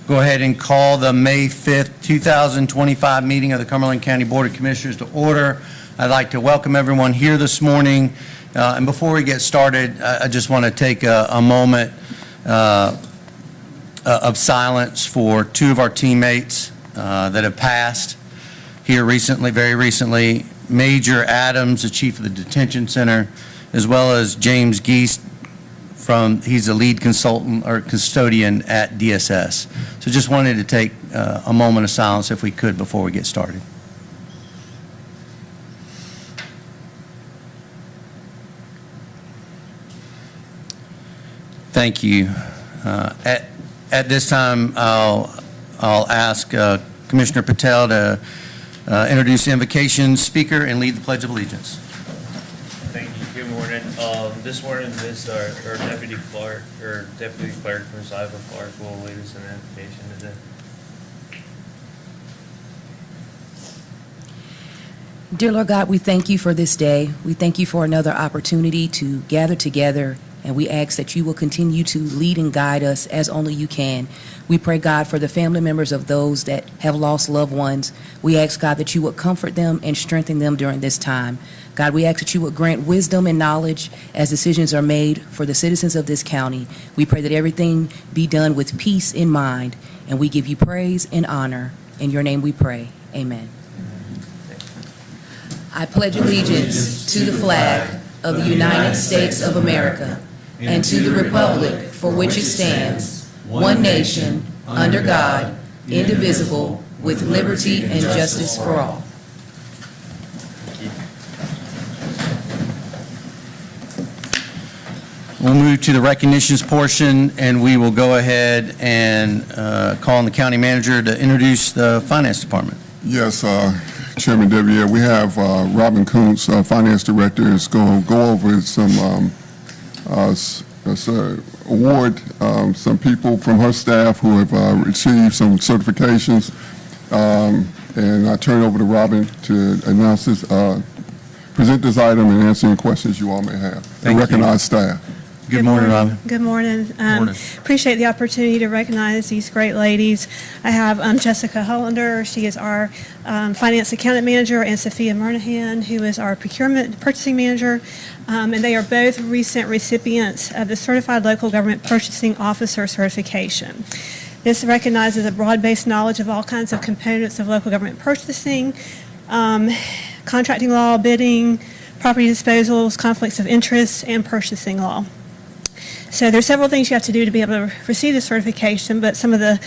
go ahead and call the May 5th, 2025 meeting of the Cumberland County Board of Commissioners to order. I'd like to welcome everyone here this morning. And before we get started, I just want to take a moment of silence for two of our teammates that have passed here recently, very recently. Major Adams, the chief of the detention center, as well as James Geist, he's a lead consultant or custodian at DSS. So just wanted to take a moment of silence if we could before we get started. Thank you. At this time, I'll ask Commissioner Patel to introduce the invocation speaker and lead the Pledge of Allegiance. Thank you. Good morning. This morning, our Deputy Clerk Ms. Iva Clark will lead us in invocation today. Dear Lord God, we thank you for this day. We thank you for another opportunity to gather together, and we ask that you will continue to lead and guide us as only you can. We pray, God, for the family members of those that have lost loved ones. We ask, God, that you would comfort them and strengthen them during this time. God, we ask that you would grant wisdom and knowledge as decisions are made for the citizens of this county. We pray that everything be done with peace in mind, and we give you praise and honor. In your name we pray. Amen. I pledge allegiance to the flag of the United States of America and to the republic for which it stands, one nation, under God, indivisible, with liberty and justice for all. We'll move to the recognitions portion, and we will go ahead and call on the county manager to introduce the finance department. Yes, Chairman Devier, we have Robin Kuntz, Finance Director, is going to go over some award some people from her staff who have achieved some certifications. And I turn over to Robin to announce this, present this item and answer any questions you all may have. Thank you. Recognize staff. Good morning, Robin. Good morning. Morning. Appreciate the opportunity to recognize these great ladies. I have Jessica Hollander. She is our finance accountant manager, and Sophia Murnahan, who is our procurement purchasing manager. And they are both recent recipients of the Certified Local Government Purchasing Officer certification. This recognizes a broad-based knowledge of all kinds of components of local government purchasing, contracting law, bidding, property disposals, conflicts of interest, and purchasing law. So there's several things you have to do to be able to receive the certification, but some of the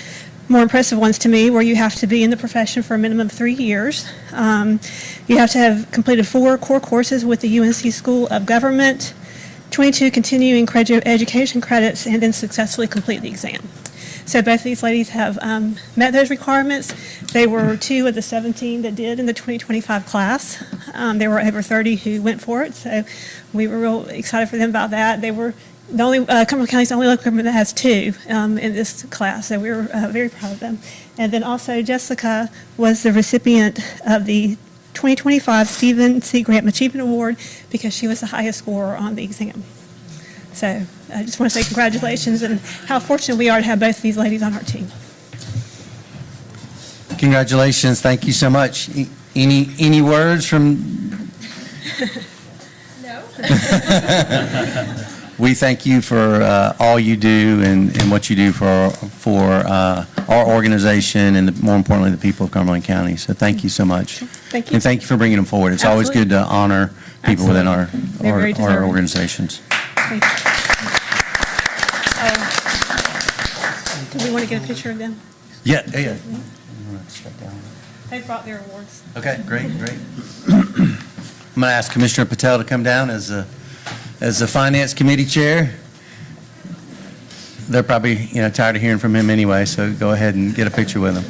more impressive ones to me were you have to be in the profession for a minimum of 3 years. You have to have completed 4 core courses with the UNC School of Government, 22 continuing education credits, and then successfully complete the exam. So both of these ladies have met those requirements. They were 2 of the 17 that did in the 2025 class. There were over 30 who went for it, so we were real excited for them about that. They were the only, Cumberland County is the only local government that has 2 in this class, so we were very proud of them. And then also Jessica was the recipient of the 2025 Stephen C. Graham Achievement Award because she was the highest scorer on the exam. So I just want to say congratulations and how fortunate we are to have both of these ladies on our team. Congratulations. Thank you so much. Any words from? No. We thank you for all you do and what you do for our organization and more importantly, the people of Cumberland County. So thank you so much. Thank you. And thank you for bringing them forward. It's always good to honor people within our organizations. Thank you. Do we want to get a picture of them? Yeah. They brought their awards. Okay, great. I'm going to ask Commissioner Patel to come down as the Finance Committee Chair. They're probably tired of hearing from him anyway, so go ahead and get a picture with him.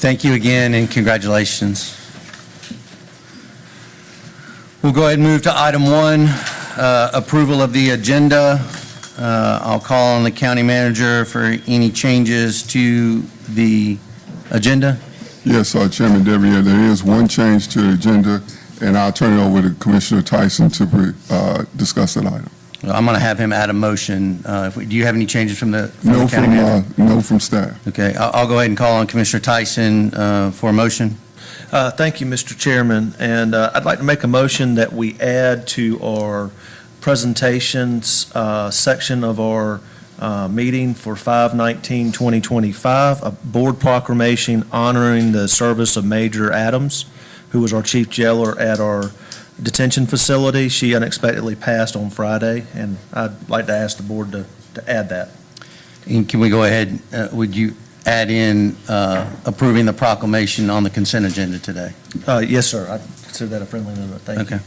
Thank you. Thank you again, and congratulations. We'll go ahead and move to item 1, approval of the agenda. I'll call on the county manager for any changes to the agenda. Yes, Chairman Devier, there is one change to the agenda, and I'll turn it over to Commissioner Tyson to discuss that item. I'm going to have him add a motion. Do you have any changes from the No county manager? no from staff. Okay, I'll go ahead and call on Commissioner Tyson for a motion. Thank you, Mr. Chairman, and I'd like to make a motion that we add to our presentations section of our meeting for 5/19/2025, a board proclamation honoring the service of Major Adams, who was our chief jailer at our detention facility. She unexpectedly passed on Friday, and I'd like to ask the board to add that. And can we go ahead, would you add in approving the proclamation on the consent agenda today? Yes, sir. I consider that a friendly amendment. Thank you. Okay.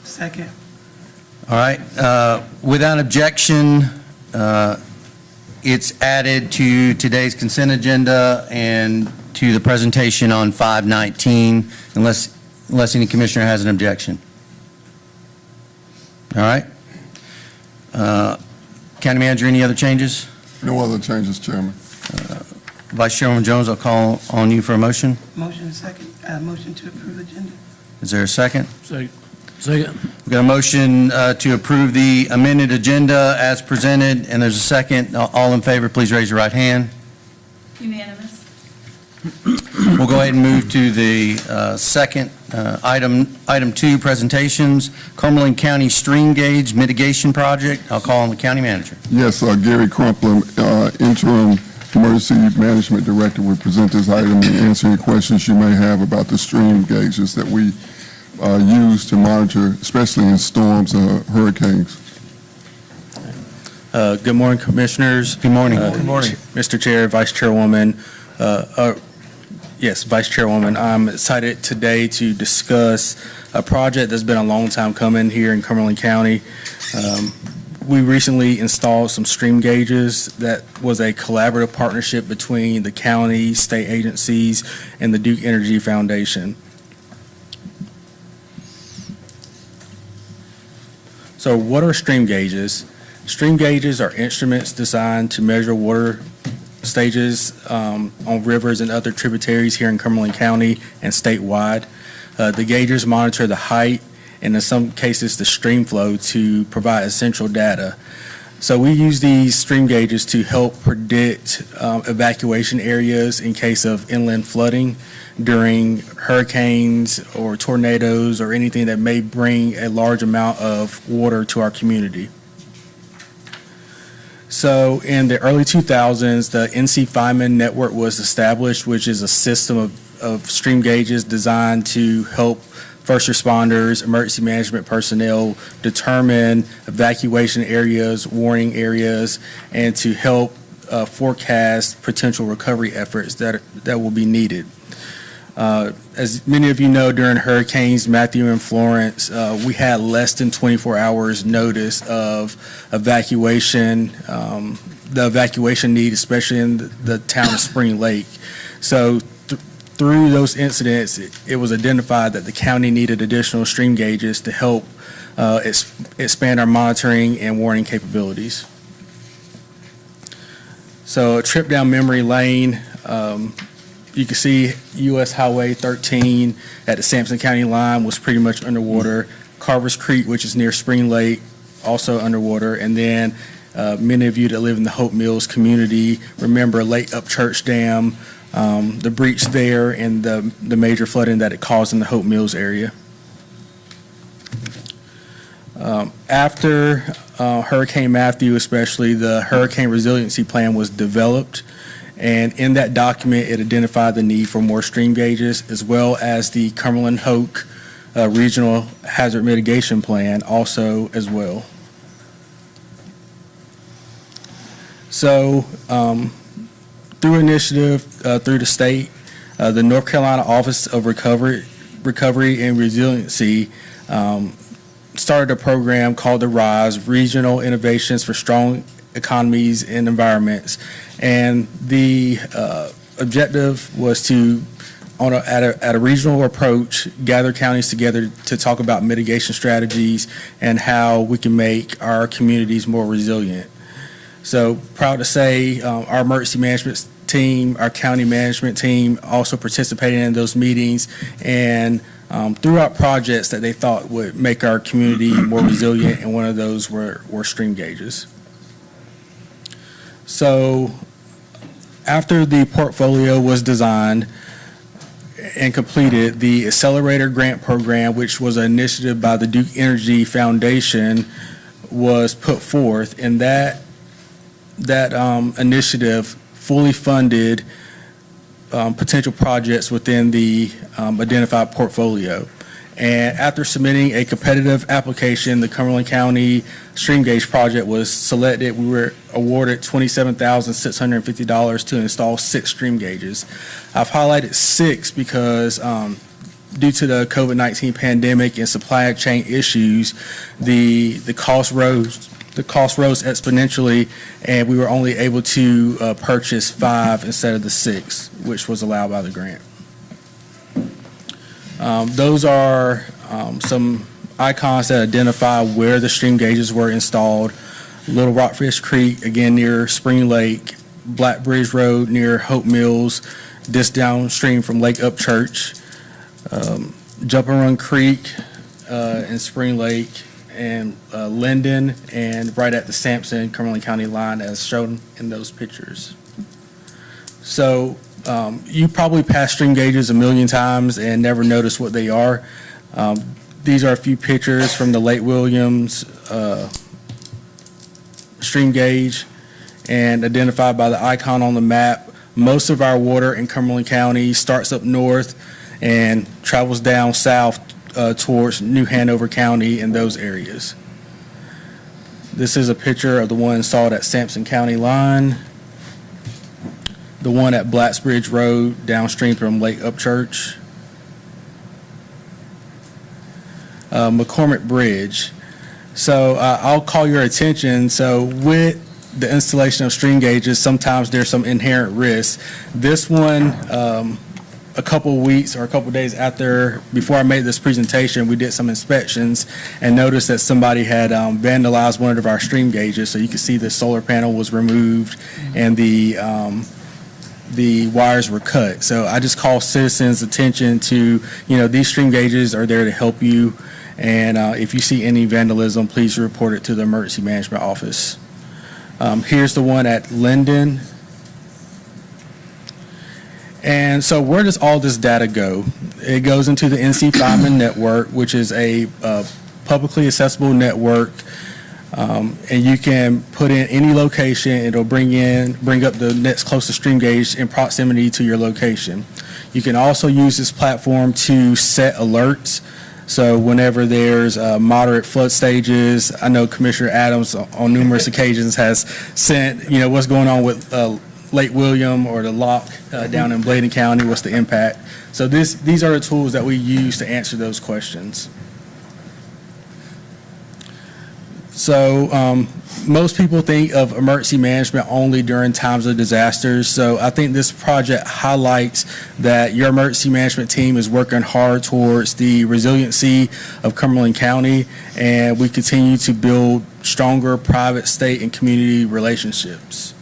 Second. All right, without objection, it's added to today's consent agenda and to the presentation on 5/19, unless any commissioner has an objection. All right. County manager, any other changes? No other changes, Chairman. Vice Chairman Jones, I'll call on you for a motion. Motion second. Motion to approve agenda. Is there a second? Second. We've got a motion to approve the amended agenda as presented, and there's a second. All in favor, please raise your right hand. Unanimous. We'll go ahead and move to the second item 2, presentations, Cumberland County Stream Gauge Mitigation Project. I'll call on the county manager. Yes, Gary Crumpler, Interim Emergency Management Director, will present this item and answer any questions you may have about the stream gauges that we use to monitor, especially in storms or hurricanes. Good morning, Commissioners. Good morning. Good morning. Mr. Chair, Vice Chairwoman. Yes, Vice Chairwoman, I'm excited today to discuss a project that's been a long time coming here in Cumberland County. We recently installed some stream gauges. That was a collaborative partnership between the county, state agencies, and the Duke Energy Foundation. So what are stream gauges? Stream gauges are instruments designed to measure water stages on rivers and other tributaries here in Cumberland County and statewide. The gauges monitor the height and in some cases the stream flow to provide essential data. So we use these stream gauges to help predict evacuation areas in case of inland flooding during hurricanes or tornadoes or anything that may bring a large amount of water to our community. So in the early 2000s, the NC Fireman Network was established, which is a system of stream gauges designed to help first responders, emergency management personnel determine evacuation areas, warning areas, and to help forecast potential recovery efforts that will be needed. As many of you know, during hurricanes Matthew and Florence, we had less than 24 hours notice of evacuation, the evacuation need, especially in the town of Spring Lake. So through those incidents, it was identified that the county needed additional stream gauges to help expand our monitoring and warning capabilities. So a trip down memory lane, you can see US Highway 13 at the Sampson County line was pretty much underwater. Carver's Creek, which is near Spring Lake, also underwater. And then many of you that live in the Hope Mills community remember Lake Upchurch Dam, the breach there and the major flooding that it caused in the Hope Mills area. After Hurricane Matthew, especially, the Hurricane Resiliency Plan was developed. And in that document, it identified the need for more stream gauges, as well as the Cumberland Hoke Regional Hazard Mitigation Plan also as well. So through initiative through the state, the North Carolina Office of Recovery and Resiliency started a program called the RISE, Regional Innovations for Strong Economies and Environments. And the objective was to, at a regional approach, gather counties together to talk about mitigation strategies and how we can make our communities more resilient. So proud to say our emergency management team, our county management team also participated in those meetings and threw out projects that they thought would make our community more resilient, and one of those were stream gauges. So after the portfolio was designed and completed, the Accelerator Grant Program, which was an initiative by the Duke Energy Foundation, was put forth, and that initiative fully funded potential projects within the identified portfolio. And after submitting a competitive application, the Cumberland County Stream Gauge project was selected. We were awarded $27,650 to install 6 stream gauges. I've highlighted 6 because due to the COVID-19 pandemic and supply chain issues, the cost rose exponentially, and we were only able to purchase 5 instead of the 6, which was allowed by the grant. Those are some icons that identify where the stream gauges were installed. Little Rockfish Creek, again near Spring Lake, Black Bridge Road near Hope Mills, this downstream from Lake Upchurch, Jump and Run Creek in Spring Lake, and Linden, and right at the Sampson Cumberland County line as shown in those pictures. So you probably passed stream gauges a million times and never noticed what they are. These are a few pictures from the Lake Williams stream gauge, and identified by the icon on the map. Most of our water in Cumberland County starts up north and travels down south towards New Hanover County and those areas. This is a picture of the one installed at Sampson County line, the one at Blacksbridge Road downstream from Lake Upchurch, McCormick Bridge. So I'll call your attention. So with the installation of stream gauges, sometimes there's some inherent risk. This one, a couple of weeks or a couple of days before I made this presentation, we did some inspections and noticed that somebody had vandalized one of our stream gauges. So you can see the solar panel was removed and the wires were cut. So I just call citizens' attention to, these stream gauges are there to help you. And if you see any vandalism, please report it to the emergency management office. Here's the one at Linden. And so where does all this data go? It goes into the NC Fireman Network, which is a publicly accessible network. And you can put in any location. It'll bring up the next closest stream gauge in proximity to your location. You can also use this platform to set alerts. So whenever there's moderate flood stages, I know Commissioner Adams on numerous occasions has sent, what's going on with Lake William or the lock down in Bladen County, what's the impact? So these are the tools that we use to answer those questions. So most people think of emergency management only during times of disasters. So I think this project highlights that your emergency management team is working hard towards the resiliency of Cumberland County, and we continue to build stronger private, state, and community relationships.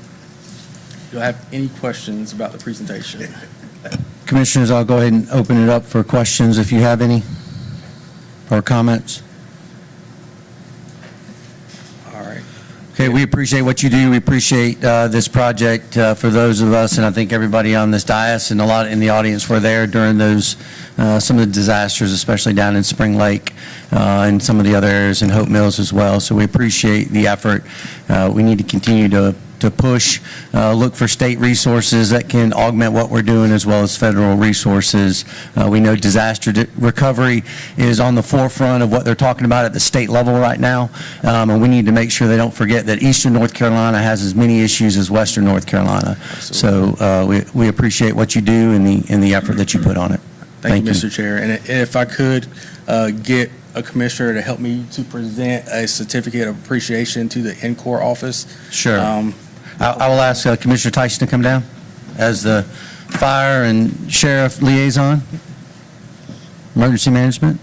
Do I have any questions about the presentation? Commissioners, I'll go ahead and open it up for questions if you have any or comments. All right. Okay, we appreciate what you do. We appreciate this project for those of us, and I think everybody on this dais and a lot in the audience were there during those some of the disasters, especially down in Spring Lake and some of the other areas in Hope Mills as well. So we appreciate the effort. We need to continue to push, look for state resources that can augment what we're doing as well as federal resources. We know disaster recovery is on the forefront of what they're talking about at the state level right now, and we need to make sure they don't forget that Eastern North Carolina has as many issues as Western North Carolina. Absolutely. So we appreciate what you do and the effort that you put on it. Thank you, Mr. Chair. And if I could get a commissioner to help me to present a certificate of appreciation to the NCOR office. Sure. I will ask Commissioner Tyson to come down as the Fire and Sheriff Liaison, Emergency Management.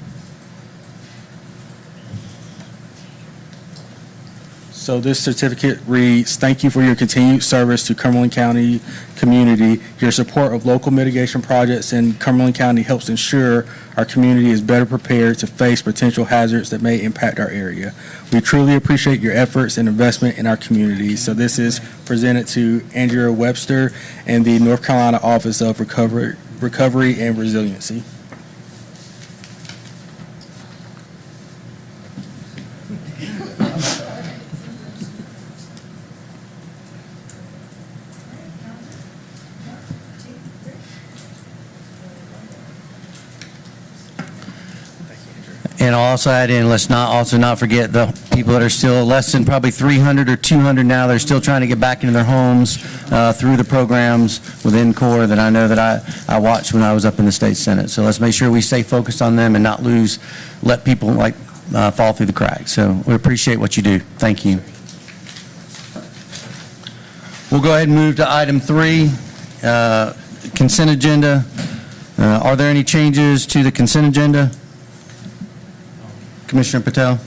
So this certificate reads, "Thank you for your continued service to Cumberland County community. Your support of local mitigation projects in Cumberland County helps ensure our community is better prepared to face potential hazards that may impact our area. We truly appreciate your efforts and investment in our community." So this is presented to Andrea Webster and the North Carolina Office of Recovery and Resiliency. And I'll also add in, let's not forget the people that are still less than probably 300 or 200 now. They're still trying to get back into their homes through the programs within CORE that I know that I watched when I was up in the state senate. So let's make sure we stay focused on them and not let people fall through the cracks. So we appreciate what you do. Thank you. We'll go ahead and move to item 3, consent agenda. Are there any changes to the consent agenda? Commissioner Patel?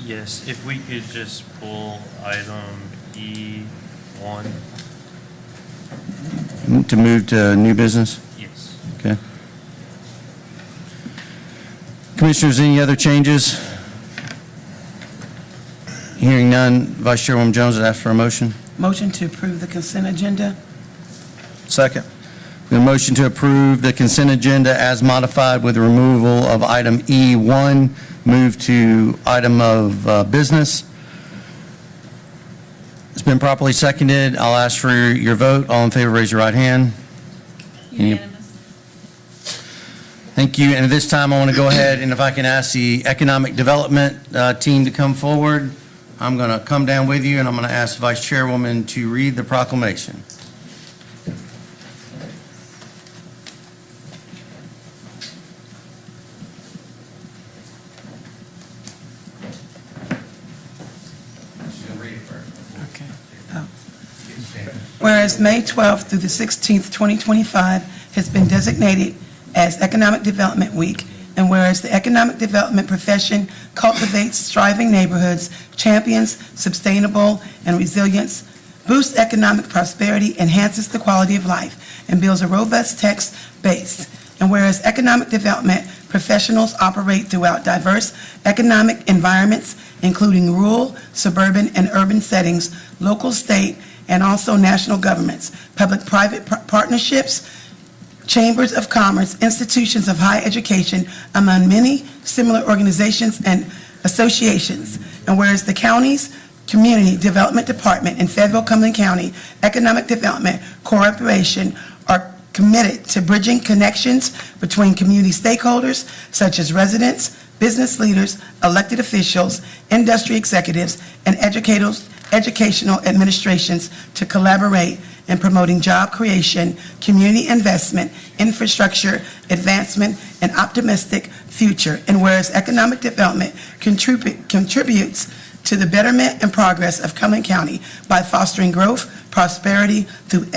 Yes, if we could just pull item E1. To move to new business? Yes. Okay. Commissioners, any other changes? Hearing none, Vice Chairwoman Jones would ask for a motion. Motion to approve the consent agenda. Second. A motion to approve the consent agenda as modified with the removal of item E1. Move to item of business. It's been properly seconded. I'll ask for your vote. All in favor, raise your right hand. Thank you. And at this time, I want to go ahead and if I can ask the Economic Development team to come forward. I'm going to come down with you and I'm going to ask Vice Chairwoman to read the proclamation. Okay. Whereas May 12th through the 16th, 2025 has been designated as Economic Development Week, and whereas the economic development profession cultivates thriving neighborhoods, champions sustainable and resilience, boosts economic prosperity, enhances the quality of life, and builds a robust tax base. And whereas economic development professionals operate throughout diverse economic environments, including rural, suburban, and urban settings, local, state, and also national governments, public-private partnerships, chambers of commerce, institutions of higher education, among many similar organizations and associations. And whereas the county's Community Development Department and Fayetteville Cumberland County Economic Development Corporation are committed to bridging connections between community stakeholders such as residents, business leaders, elected officials, industry executives, and educational administrations to collaborate in promoting job creation, community investment, infrastructure advancement, and optimistic future. And whereas economic development contributes to the betterment and progress of Cumberland County by fostering growth, prosperity through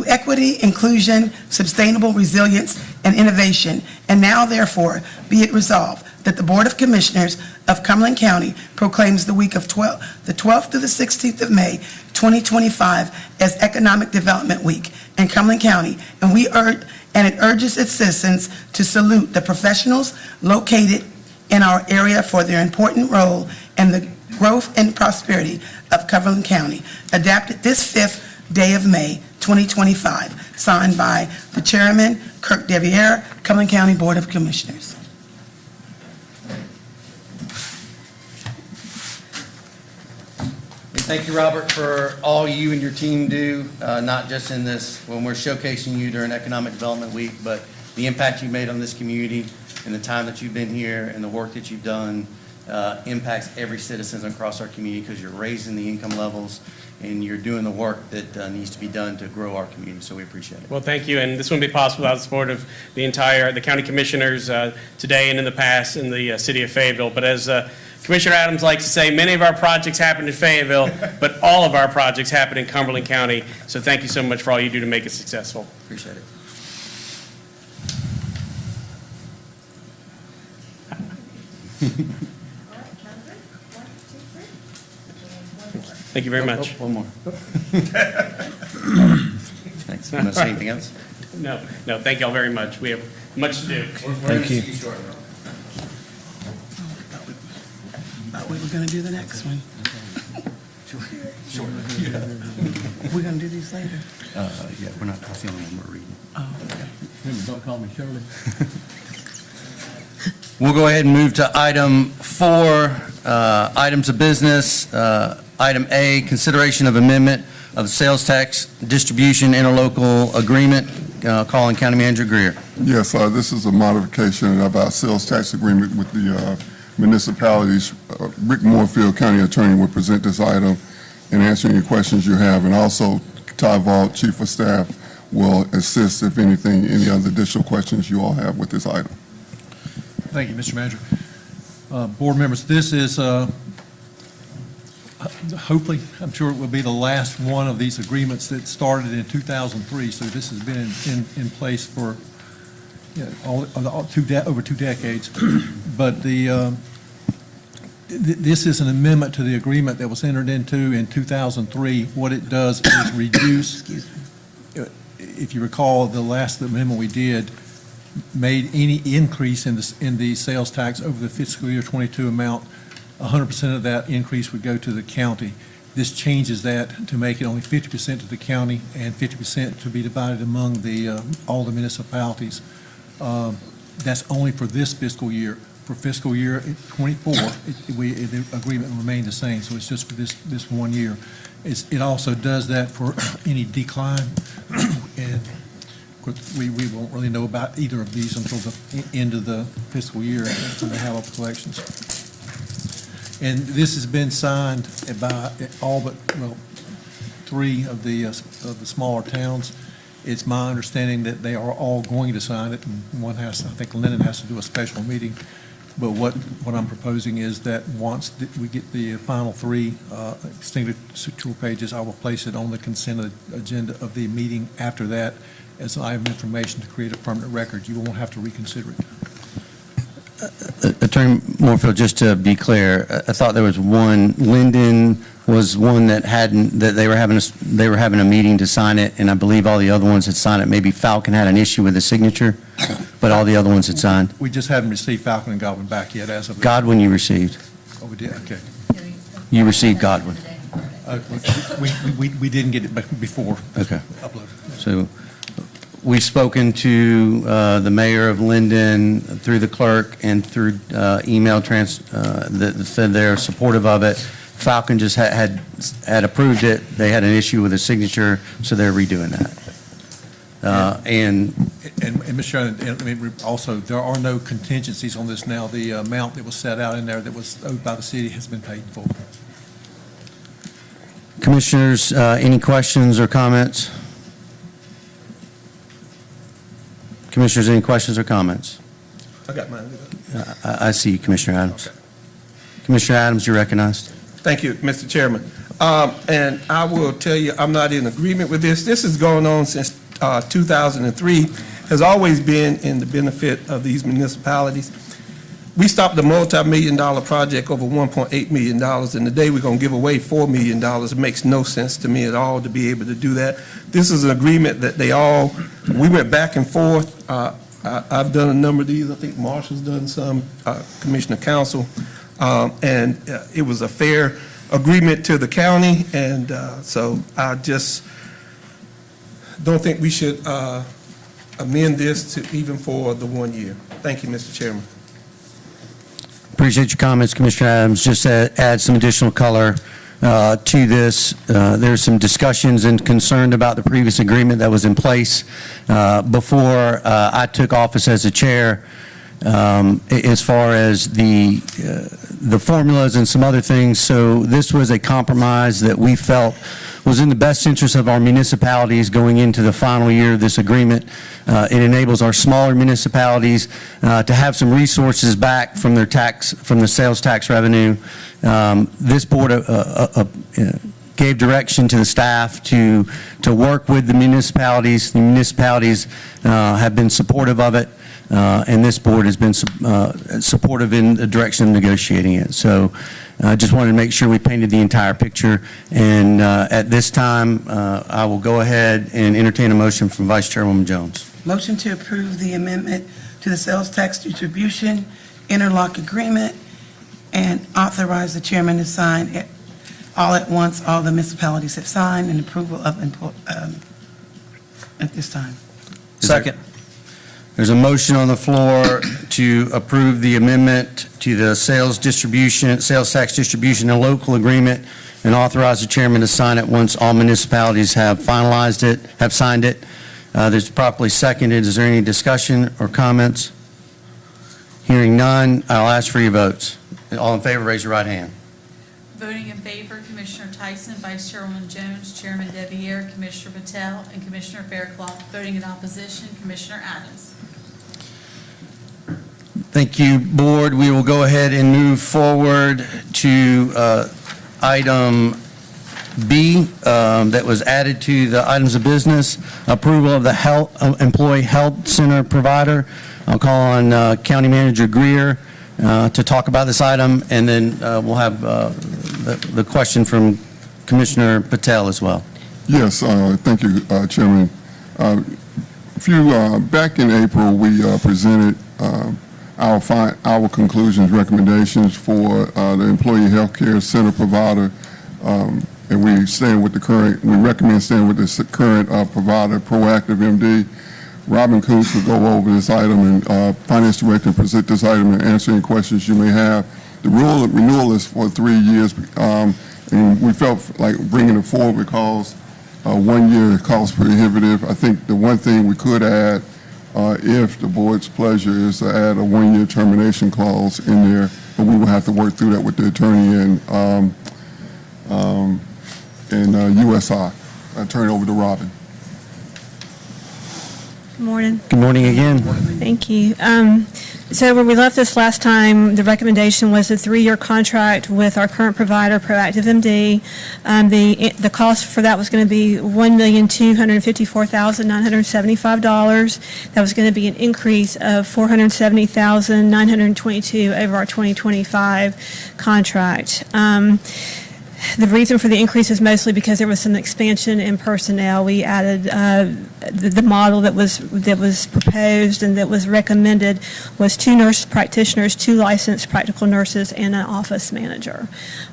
equity, inclusion, sustainable resilience, and innovation. And now, therefore, be it resolved that the Board of Commissioners of Cumberland County proclaims the week of the 12th to the 16th of May, 2025, as Economic Development Week in Cumberland County, and it urges its citizens to salute the professionals located in our area for their important role in the growth and prosperity of Cumberland County. Adapted this 5th day of May, 2025, signed by the Chairman, Kirk Deviere, Cumberland County Board of Commissioners. Thank you, Robert, for all you and your team do, not just in this, when we're showcasing you during Economic Development Week, but the impact you've made on this community and the time that you've been here and the work that you've done impacts every citizen across our community because you're raising the income levels and you're doing the work that needs to be done to grow our community. So we appreciate it. Well, thank you, and this wouldn't be possible without the support of the county commissioners today and in the past in the city of Fayetteville. But as Commissioner Adams likes to say, many of our projects happen in Fayetteville, but all of our projects happen in Cumberland County. So thank you so much for all you do to make it successful. Appreciate it. Thank you very much. One more. Thanks. Want to say anything else? No, thank y'all very much. We have much to do. Thank you. Thought we were going to do the next one. We're going to do these later. Yeah, we're not, that's the only one we're reading. Oh, okay. Don't call me Shirley. We'll go ahead and move to item 4, items of business. Item A, consideration of amendment of sales tax distribution interlocal agreement. Calling County Manager Greer. Yes, this is a modification of our sales tax agreement with the municipalities. Rick Moorfield, County Attorney, will present this item and answer any questions you have. And also, Ty Vault, Chief of Staff, will assist if anything, any other additional questions you all have with this item. Thank you, Mr. Manager. Board members, this is, hopefully, I'm sure it will be the last one of these agreements that started in 2003. So this has been in place for, over 2 decades. But this is an amendment to the agreement that was entered into in 2003. What it does is reduce, if you recall, the last amendment we did made any increase in the sales tax over the fiscal year 22 amount, 100% of that increase would go to the county. This changes that to make it only 50% to the county and 50% to be divided among all the municipalities. That's only for this fiscal year. For fiscal year 24, the agreement will remain the same, so it's just for this 1 year. It also does that for any decline, and of course, we won't really know about either of these until the end of the fiscal year when they have our collections. And this has been signed by all but, 3 of the smaller towns. It's my understanding that they are all going to sign it, and one has, I think Linden has to do a special meeting. But what I'm proposing is that once we get the final 3 extinguishable pages, I will place it on the consent agenda of the meeting after that as an item of information to create a permanent record. You won't have to reconsider it. Attorney Moorfield, just to be clear, I thought there was one, Linden was one that they were having a meeting to sign it, and I believe all the other ones had signed it. Maybe Falcon had an issue with the signature, but all the other ones had signed. We just haven't received Falcon and Godwin back yet as of. Godwin you received. Oh, we did, okay. You received Godwin. We didn't get it before. Okay. Uploaded. So we've spoken to the mayor of Linden through the clerk and through email that said they're supportive of it. Falcon just had approved it. They had an issue with the signature, so they're redoing that. And Mr. Chairman, also, there are no contingencies on this now. The amount that was set out in there that was owed by the city has been paid for. Commissioners, any questions or comments? Commissioners, any questions or comments? I got mine. I see you, Commissioner Adams. Commissioner Adams, you're recognized. Thank you, Mr. Chairman. And I will tell you, I'm not in agreement with this. This has gone on since 2003, has always been in the benefit of these municipalities. We stopped a multi-million-dollar project over $1.8 million, and today we're going to give away $4 million. It makes no sense to me at all to be able to do that. This is an agreement that we went back and forth. I've done a number of these. I think Marshall's done some, Commissioner Council. And it was a fair agreement to the county, and so I just don't think we should amend this to even for the 1 year. Thank you, Mr. Chairman. Appreciate your comments, Commissioner Adams. Just to add some additional color to this. There's some discussions and concern about the previous agreement that was in place before I took office as a chair. As far as the formulas and some other things. So this was a compromise that we felt was in the best interest of our municipalities going into the final year of this agreement. It enables our smaller municipalities to have some resources back from their from the sales tax revenue. This board gave direction to the staff to work with the municipalities. The municipalities have been supportive of it, and this board has been supportive in the direction of negotiating it. So I just wanted to make sure we painted the entire picture. And at this time, I will go ahead and entertain a motion from Vice Chairwoman Jones. Motion to approve the amendment to the sales tax distribution interlock agreement and authorize the chairman to sign it all at once. All the municipalities have signed and approval of at this time. Second. There's a motion on the floor to approve the amendment to the sales tax distribution and local agreement and authorize the chairman to sign it once all municipalities have finalized it, have signed it. There's properly seconded. Is there any discussion or comments? Hearing none, I'll ask for your votes. All in favor, raise your right hand. Voting in favor, Commissioner Tyson, Vice Chairwoman Jones, Chairman Deviere, Commissioner Patel, and Commissioner Fairclough. Voting in opposition, Commissioner Adams. Thank you, Board. We will go ahead and move forward to item B that was added to the items of business, approval of the employee health center provider. I'll call on County Manager Greer to talk about this item, and then we'll have the question from Commissioner Patel as well. Yes, thank you, Chairman. Back in April, we presented our conclusions, recommendations for the employee health care center provider, and we recommend staying with the current provider, Proactive MD. Robin Coons will go over this item, and Finance Director present this item and answer any questions you may have. The renewal is for 3 years, and we felt like bringing it forward because 1 year cost prohibitive. I think the one thing we could add, if the board's pleasure, is to add a 1 year termination clause in there, but we will have to work through that with the attorney and USI. I turn it over to Robin. Good morning. Good morning again. Thank you. So when we left this last time, the recommendation was a 3-year contract with our current provider, Proactive MD. The cost for that was going to be $1,254,975. That was going to be an increase of $470,922 over our 2025 contract. The reason for the increase is mostly because there was some expansion in personnel. We added the model that was proposed and that was recommended was 2 nurse practitioners, 2 licensed practical nurses, and an office manager.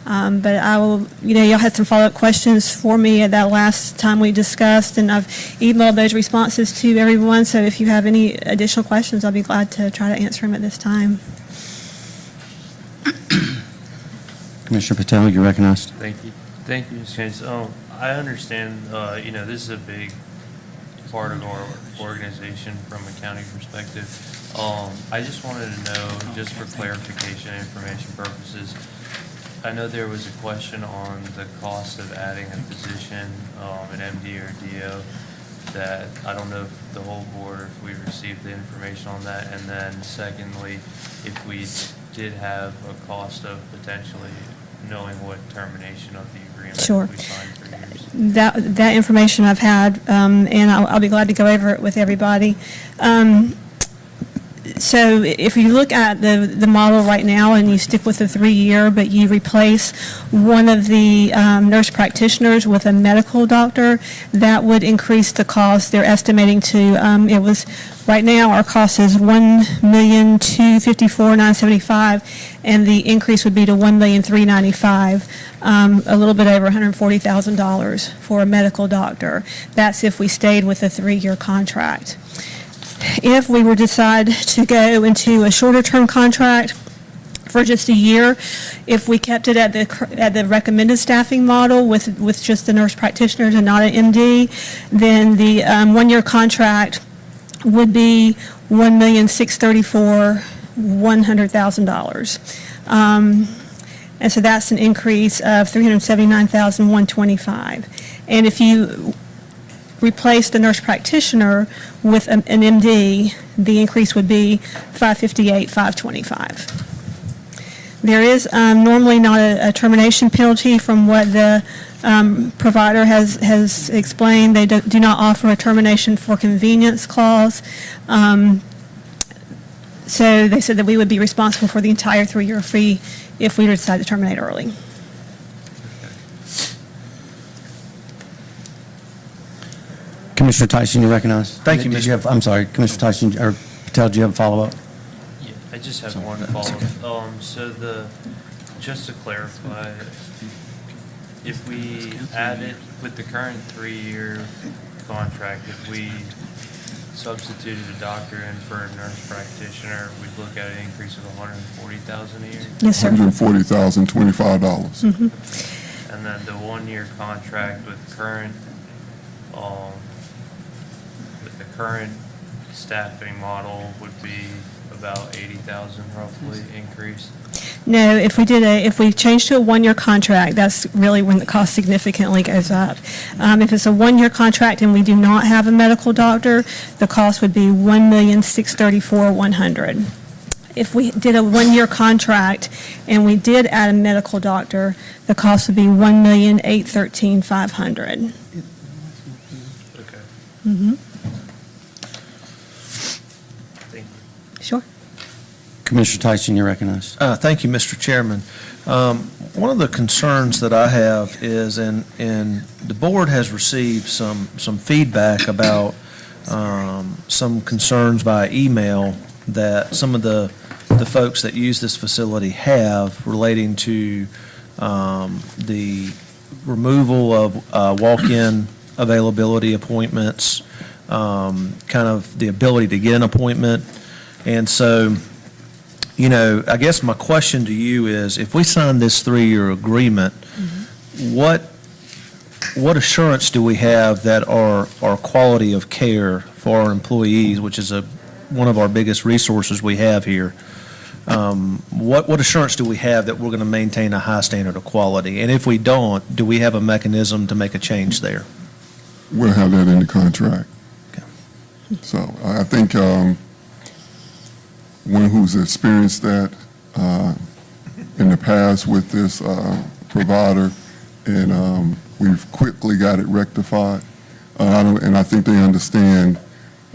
But I will, y'all had some follow-up questions for me at that last time we discussed, and I've emailed those responses to everyone. So if you have any additional questions, I'll be glad to try to answer them at this time. Commissioner Patel, you're recognized. Thank you. Thank you, Ms. Chase. I understand, this is a big part of our organization from a county perspective. I just wanted to know, just for clarification and information purposes, I know there was a question on the cost of adding a position, an MD or DO, that I don't know if the whole board or if we received the information on that. And then secondly, if we did have a cost of potentially knowing what termination of the agreement Sure. we signed for years. That information I've had, and I'll be glad to go over it with everybody. So if you look at the model right now and you stick with the 3-year, but you replace one of the nurse practitioners with a medical doctor, that would increase the cost. They're estimating to, right now our cost is $1,254,975, and the increase would be to $1,395,000, a little bit over $140,000 for a medical doctor. That's if we stayed with a 3-year contract. If we were to decide to go into a shorter-term contract for just a year, if we kept it at the recommended staffing model with just the nurse practitioners and not an MD, then the 1-year contract would be $1,634,100,000. And so that's an increase of $379,125. And if you replace the nurse practitioner with an MD, the increase would be $558, $525. There is normally not a termination penalty from what the provider has explained. They do not offer a termination for convenience clause. So they said that we would be responsible for the entire 3-year fee if we decide to terminate early. Commissioner Tyson, you recognize? Thank you, Did Mr. have- I'm sorry, Commissioner Tyson, or Patel, do you have a follow-up? Yeah, I just have one That's follow-up. Just to clarify, if we add it with the current 3-year contract, if we substituted a doctor in for a nurse practitioner, we'd look at an increase of $140,000 a year? Yes, sir. $140,025. And then the 1-year contract with the current staffing model would be about 80,000 roughly increase. No, if we change to a 1-year contract, that's really when the cost significantly goes up. If it's a 1-year contract and we do not have a medical doctor, the cost would be $1,634,100. If we did a 1-year contract and we did add a medical doctor, the cost would be $1,813,500. Okay. Thank you. Sure. Commissioner Tyson, you recognize? Thank you, Mr. Chairman. One of the concerns that I have is, and the board has received some feedback about some concerns via email that some of the folks that use this facility have relating to the removal of walk-in availability appointments, kind of the ability to get an appointment. And so, I guess my question to you is, if we sign this 3-year agreement, what assurance do we have that our quality of care for our employees, which is one of our biggest resources we have here, what assurance do we have that we're going to maintain a high standard of quality? And if we don't, do we have a mechanism to make a change there? We'll have that in the contract. Okay. So I think one who's experienced that in the past with this provider, and we've quickly got it rectified. And I think they understand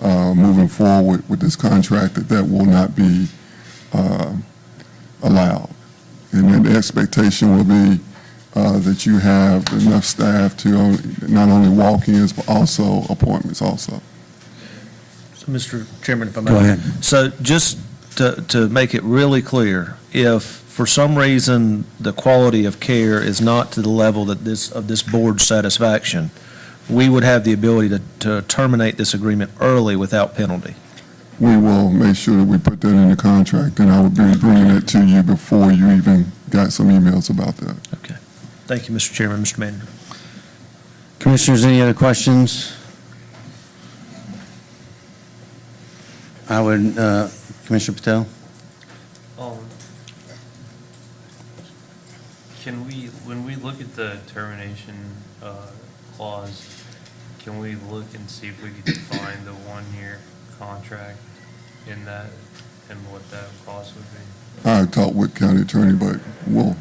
moving forward with this contract that will not be allowed. And then the expectation will be that you have enough staff to not only walk-ins, but also appointments also. So, Mr. Chairman, if I may. Go ahead. So just to make it really clear, if for some reason the quality of care is not to the level of this board's satisfaction, we would have the ability to terminate this agreement early without penalty. We will make sure that we put that in the contract, and I will be bringing it to you before you even got some emails about that. Okay. Thank you, Mr. Chairman. Mr. Manager. Commissioners, any other questions? I would, Commissioner Patel? When we look at the termination clause, can we look and see if we could define the 1-year contract in that and what that cost would be? I talked with county attorney, but we'll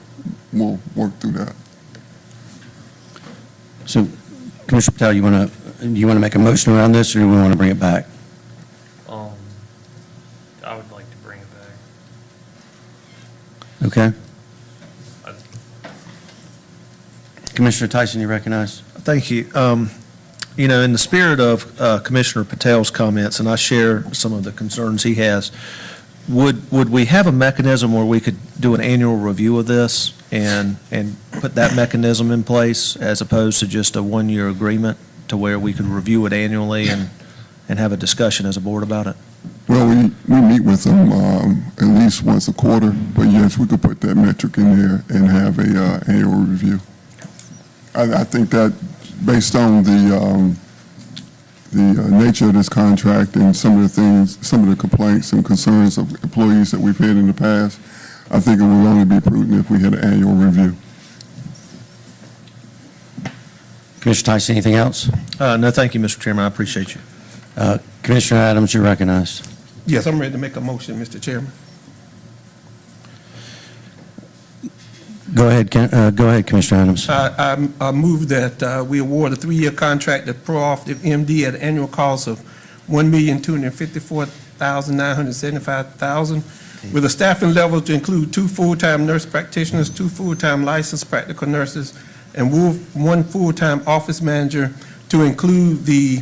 work through that. So, Commissioner Patel, do you want to make a motion around this, or do we want to bring it back? I would like to bring it back. Okay. Commissioner Tyson, you recognize? Thank you. In the spirit of Commissioner Patel's comments, and I share some of the concerns he has, would we have a mechanism where we could do an annual review of this and put that mechanism in place as opposed to just a 1-year agreement to where we could review it annually and have a discussion as a board about it? Well, we meet with them at least once a quarter, but yes, we could put that metric in there and have a annual review. I think that based on the nature of this contract and some of the complaints and concerns of employees that we've had in the past, I think it would only be prudent if we had an annual review. Commissioner Tyson, anything else? No, thank you, Mr. Chairman, I appreciate you. Commissioner Adams, you're recognized. Yes, I'm ready to make a motion, Mr. Chairman. Go ahead, Commissioner Adams. I move that we award a 3-year contract to Proactive MD at an annual cost of $1,254,975,000, with a staffing level to include 2 full-time nurse practitioners, 2 full-time licensed practical nurses, and 1 full-time office manager, to include the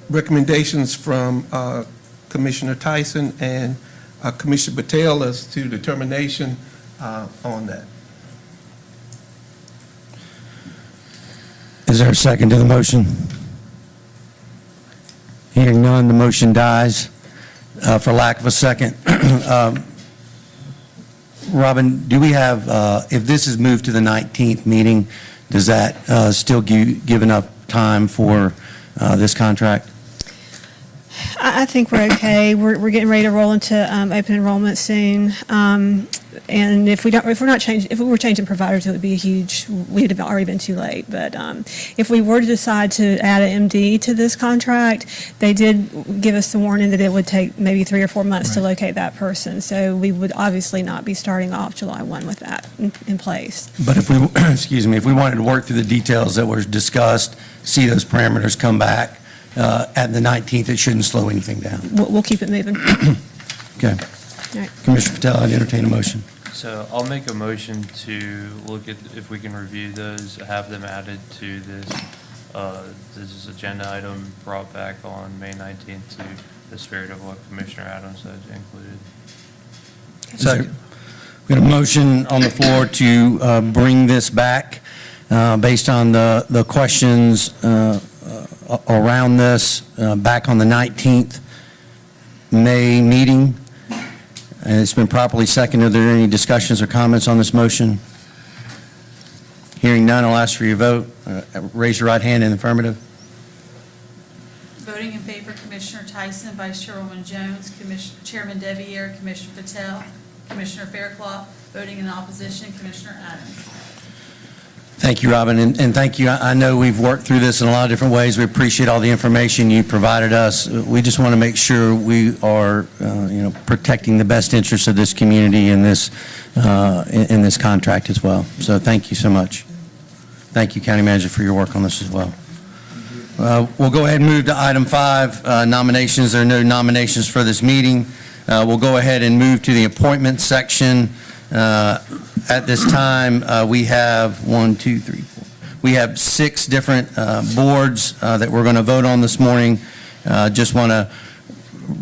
recommendations from Commissioner Tyson and Commissioner Patel as to determination on that. Is there a second to the motion? Hearing none, the motion dies for lack of a second. Robin, do we have, if this is moved to the 19th meeting, does that still give enough time for this contract? I think we're okay. We're getting ready to roll into open enrollment soon. And if we were changing providers, it would be a huge, we'd have already been too late. But if we were to decide to add an MD to this contract, they did give us the warning that it would take maybe 3 or 4 months to locate that person. So we would obviously not be starting off July 1 with that in place. But if we, excuse me, if we wanted to work through the details that were discussed, see those parameters come back at the 19th, it shouldn't slow anything down. We'll keep it moving. Okay. All right. Commissioner Patel, I'd entertain a motion. So I'll make a motion to look at if we can review those, have them added to this agenda item brought back on May 19th to the spirit of what Commissioner Adams had included. Second. We got a motion on the floor to bring this back based on the questions around this back on the 19th May meeting. And it's been properly seconded. Are there any discussions or comments on this motion? Hearing none, I'll ask for your vote. Raise your right hand in the affirmative. Voting in favor, Commissioner Tyson, Vice Chairwoman Jones, Chairman Deviere, Commissioner Patel, Commissioner Fairclough. Voting in opposition, Commissioner Adams. Thank you, Robin, and thank you. I know we've worked through this in a lot of different ways. We appreciate all the information you provided us. We just want to make sure we are, protecting the best interests of this community in this contract as well. So thank you so much. Thank you, County Manager, for your work on this as well. We'll go ahead and move to item 5, nominations. There are no nominations for this meeting. We'll go ahead and move to the appointments section. At this time, we have 1, 2, 3, 4. We have 6 different boards that we're going to vote on this morning. Just want to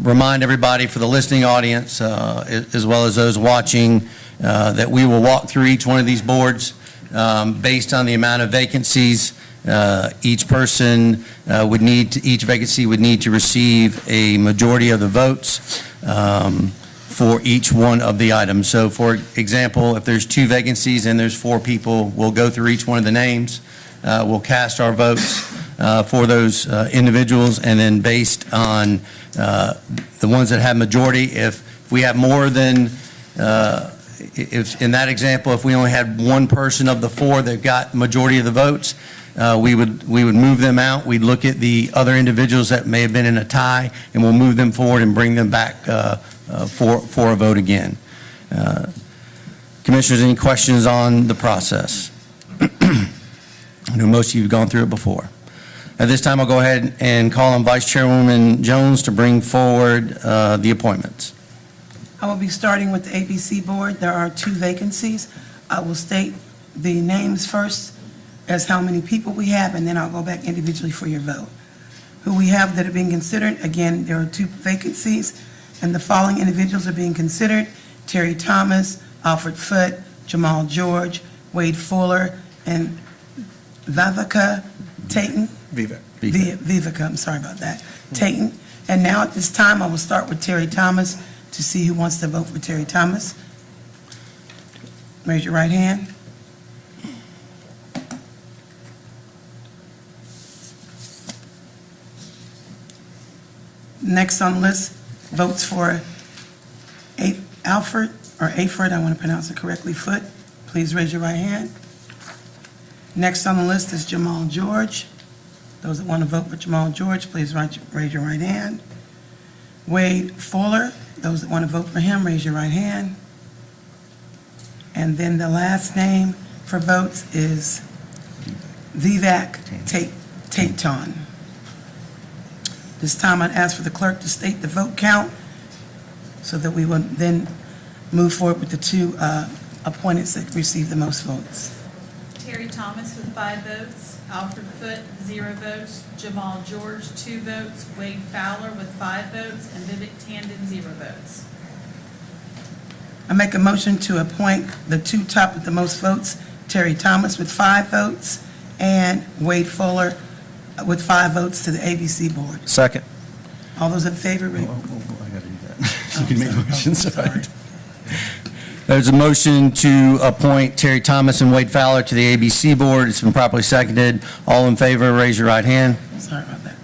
remind everybody, for the listening audience, as well as those watching, that we will walk through each one of these boards based on the amount of vacancies. Each vacancy would need to receive a majority of the votes for each one of the items. So for example, if there's 2 vacancies and there's 4 people, we'll go through each one of the names. We'll cast our votes for those individuals, and then based on the ones that have majority, if we have more than, if in that example, if we only had 1 person of the 4 that got majority of the votes, we would move them out. We'd look at the other individuals that may have been in a tie, and we'll move them forward and bring them back for a vote again. Commissioners, any questions on the process? I know most of you have gone through it before. At this time, I'll go ahead and call on Vice Chairwoman Jones to bring forward the appointments. I will be starting with the ABC Board. There are 2 vacancies. I will state the names first as how many people we have, and then I'll go back individually for your vote. Who we have that are being considered, again, there are 2 vacancies, and the following individuals are being considered: Terry Thomas, Alfred Foote, Jamal George, Wade Fuller, and Vivica Tayton. Vivica, I'm sorry about that. Tayton. And now at this time, I will start with Terry Thomas to see who wants to vote for Terry Thomas. Raise your right hand. Next on the list, votes for Alfred, I want to pronounce it correctly, Foote. Please raise your right hand. Next on the list is Jamal George. Those that want to vote for Jamal George, please raise your right hand. Wade Fuller, those that want to vote for him, raise your right hand. And then the last name for votes is Vivek Taton. This time I'd ask for the clerk to state the vote count so that we will then move forward with the two appointments that received the most votes. Terry Thomas with 5 votes, Alfred Foote, 0 votes, Jamal George, 2 votes, Wade Fowler with 5 votes, and Vivek Tandon, 0 votes. I make a motion to appoint the two top with the most votes, Terry Thomas with 5 votes and Wade Fuller with 5 votes to the ABC Board. Second. All those in favor, I got to do that. You can make motions. Sorry. There's a motion to appoint Terry Thomas and Wade Fowler to the ABC Board. It's been properly seconded. All in favor, raise your right hand. Sorry about that.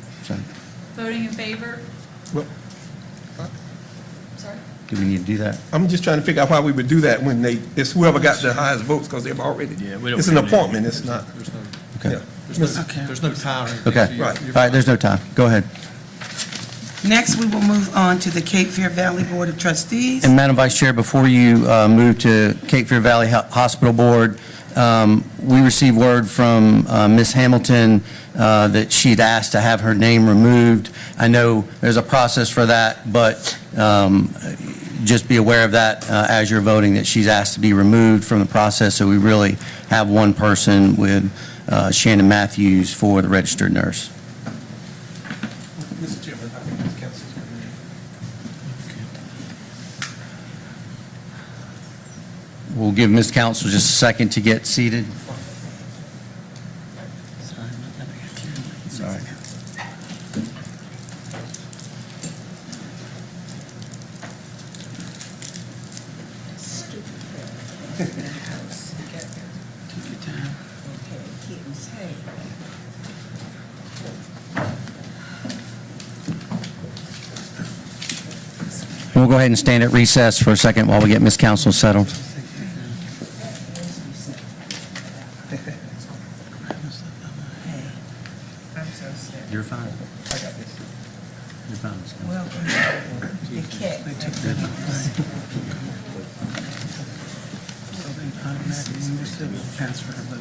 Voting in favor? Well- Sorry? Do we need to do that? I'm just trying to figure out why we would do that when it's whoever got the highest votes, because they've already, it's an appointment, it's not. Okay. Yeah. Okay. There's no time. Okay. Right. All right, there's no time. Go ahead. Next, we will move on to the Cape Fear Valley Board of Trustees. And Madam Vice Chair, before you move to Cape Fear Valley Hospital Board, we received word from Ms. Hamilton that she'd asked to have her name removed. I know there's a process for that, but just be aware of that as you're voting, that she's asked to be removed from the process, so we really have one person with Shannon Matthews for the registered nurse. Mr. Chairman, I think this council's coming in. We'll give Ms. Council just a second to get seated. Sorry. We'll go ahead and stand at recess for a second while we get Ms. Council settled. You're fine. I got this. You're fine, Ms. Council. Transfer the vote.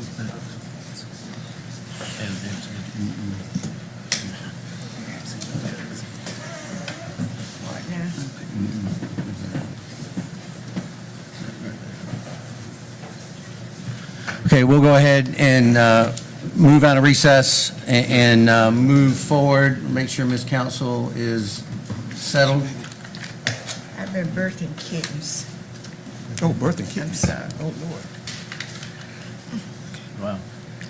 Okay, we'll go ahead and move out of recess and move forward. Make sure Ms. Council is settled. I've been birthing kittens. Oh, birthday kid. I'm sorry. Oh, Lord.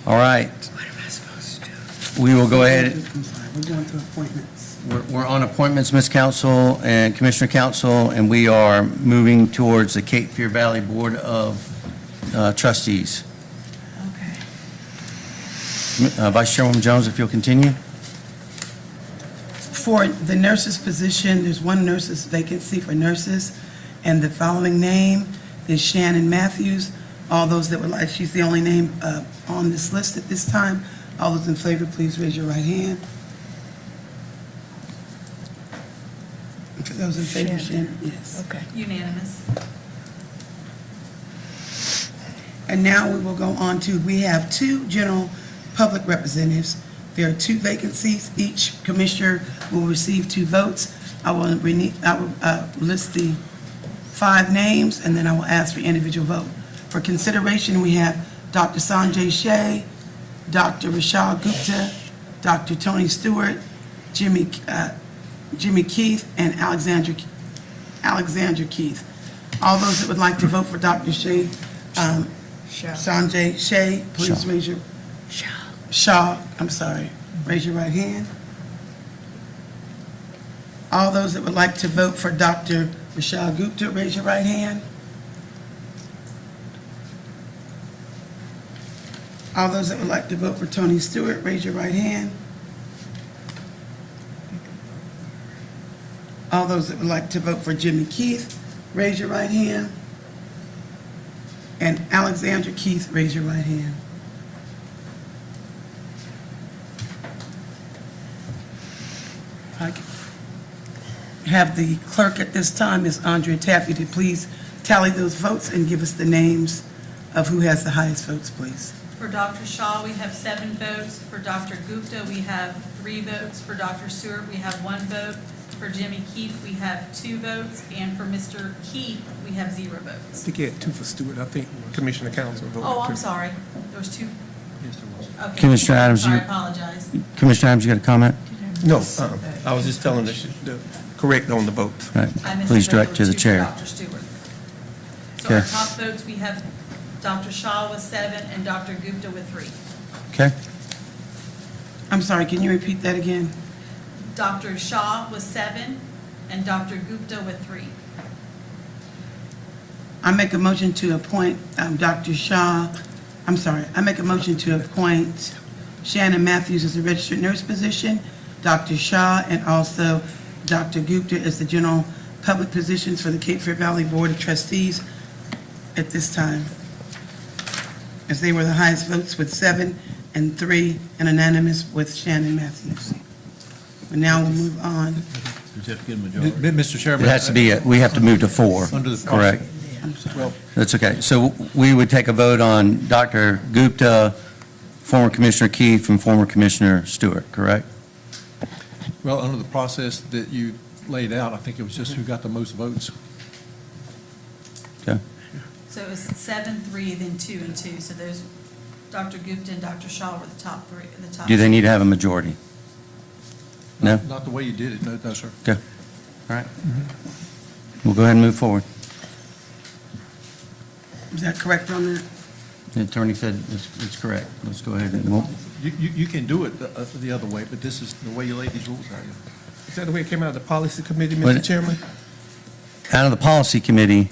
All right, What am I supposed to do? we will go ahead. I'm sorry, we're going through appointments. We're on appointments, Ms. Council and Commissioner Council, and we are moving towards the Cape Fear Valley Board of Trustees. Okay. Vice Chairwoman Jones, if you'll continue. For the nurses' position, there's one nurse's vacancy for nurses, and the following name is Shannon Matthews. All those that would like, she's the only name on this list at this time. All those in favor, please raise your right hand. For those in favor, Shannon, yes. Okay. Unanimous. And now we will go on to, we have 2 general public representatives. There are 2 vacancies. Each commissioner will receive 2 votes. I will list the 5 names, and then I will ask for individual vote. For consideration, we have Dr. Sanjay Shea, Dr. Rashad Gupta, Dr. Tony Stewart, Jimmy Keith, and Alexandra Keith. All those that would like to vote for Dr. Shea, Sanjay Shea, please raise your, raise your right hand. All those that would like to vote for Dr. Rashad Gupta, raise your right hand. All those that would like to vote for Tony Stewart, raise your right hand. All those that would like to vote for Jimmy Keith, raise your right hand. And Alexandra Keith, raise your right hand. I have the clerk at this time, Ms. Andrea Taffy, to please tally those votes and give us the names of who has the highest votes, please. For Dr. Shaw, we have 7 votes. For Dr. Gupta, we have 3 votes. For Dr. Stewart, we have 1 vote. For Jimmy Keith, we have 2 votes. And for Mr. Keith, we have 0 I votes. think you had 2 for Stewart. I think Commissioner Council voted 2. Oh, I'm sorry. There was 2. Yes, there was. Okay. Commissioner Adams, Sorry, you- I apologize. Commissioner Adams, you got a comment? No, I was just telling the correct on the votes. All right. I missed Please the vote direct to the for chair. Dr. Stewart. So our Okay. top votes, we have Dr. Shaw with 7 and Dr. Gupta with 3. Okay? I'm sorry, can you repeat that again? Dr. Shaw with 7 and Dr. Gupta with 3. I make a motion to appoint Dr. Shaw, I'm sorry, I make a motion to appoint Shannon Matthews as the registered nurse position, Dr. Shaw, and also Dr. Gupta as the general public positions for the Cape Fear Valley Board of Trustees at this time, as they were the highest votes with 7 and 3, and unanimous with Shannon Matthews. And now we'll move on. Mr. Chairman. It has to be, we have to move to 4. Under the- Correct. I'm sorry. Well, That's okay. So we would take a vote on Dr. Gupta, former Commissioner Keith, and former Commissioner Stewart, correct? well, under the process that you laid out, I think it was just who got the most votes. Okay. So it was 7, 3, then 2 and 2. So those, Dr. Gupta and Dr. Shaw were the top 3, the top. Do they need to have a majority? No? Not the way you did it, no, sir. All right. We'll go ahead and move forward. Is that correct on that? The attorney said it's correct. Let's go ahead and, we'll- You can do it the other way, but this is the way you laid these rules out. Is that the way it came out of the policy committee, What- Mr. Chairman? out of the policy committee,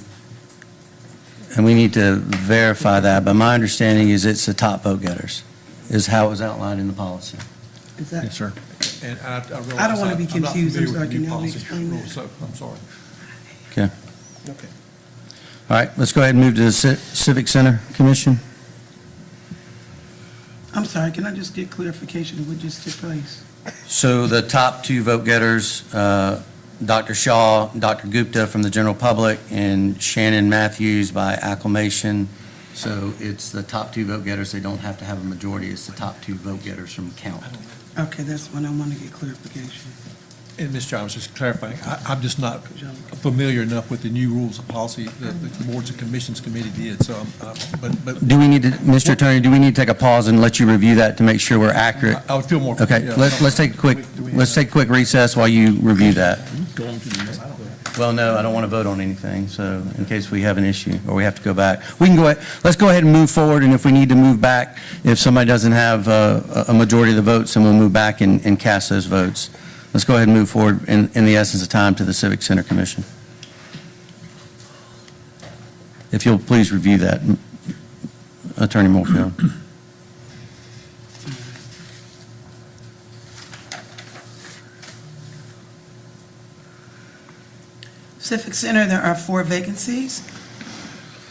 and we need to verify that, but my understanding is it's the top vote getters, is how it was outlined in the policy. Is that? sir. And I realize I don't wanna be I'm not confused. I'm familiar with sorry, the can new y'all policy explain rules, that? So, I'm sorry. Okay. Okay. All right, let's go ahead and move to the Civic Center Commission. I'm sorry, can I just get clarification of what just took place? So the top 2 vote getters, Dr. Shaw, Dr. Gupta from the general public, and Shannon Matthews by acclamation. So it's the top 2 vote getters. They don't have to have a majority. It's the top 2 vote getters from count. Okay, that's when I want to get clarification. And Mr. Chairman, just clarifying, I'm just not familiar enough with the new rules of policy that the Boards and Commissions Committee did, so, but Do we need to, Mr. Attorney, do we need to take a pause and let you review that to make sure we're accurate? I would feel more. Okay, yeah. let's take a quick recess while you review that. Well, no, I don't want to vote on anything, so in case we have an issue or we have to go back. We can go ahead, let's go ahead and move forward, and if we need to move back, if somebody doesn't have a majority of the votes, then we'll move back and cast those votes. Let's go ahead and move forward in the essence of time to the Civic Center Commission. If you'll please review that, Attorney Moorfield. Civic Center, there are 4 vacancies.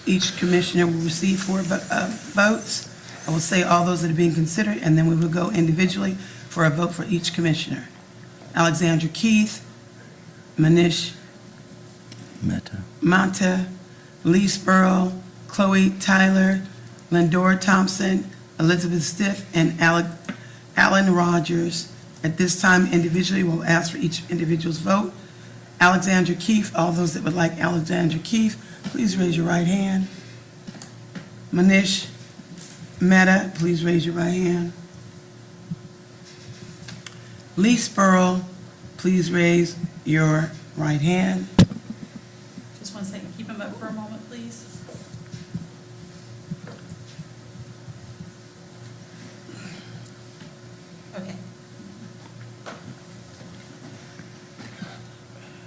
Each commissioner will receive 4 votes. I will say all those that are being considered, and then we will go individually for a vote for each commissioner. Alexandra Keith, Manish Mehta. Mata, Lee Spurl, Chloe Tyler, Lindora Thompson, Elizabeth Stiff, and Alan Rogers. At this time, individually, we'll ask for each individual's vote. Alexandra Keith, all those that would like Alexandra Keith, please raise your right hand. Manish Mehta, please raise your right hand. Lee Spurl, please raise your right hand. Just 1 second. Keep them up for a moment, please. Okay.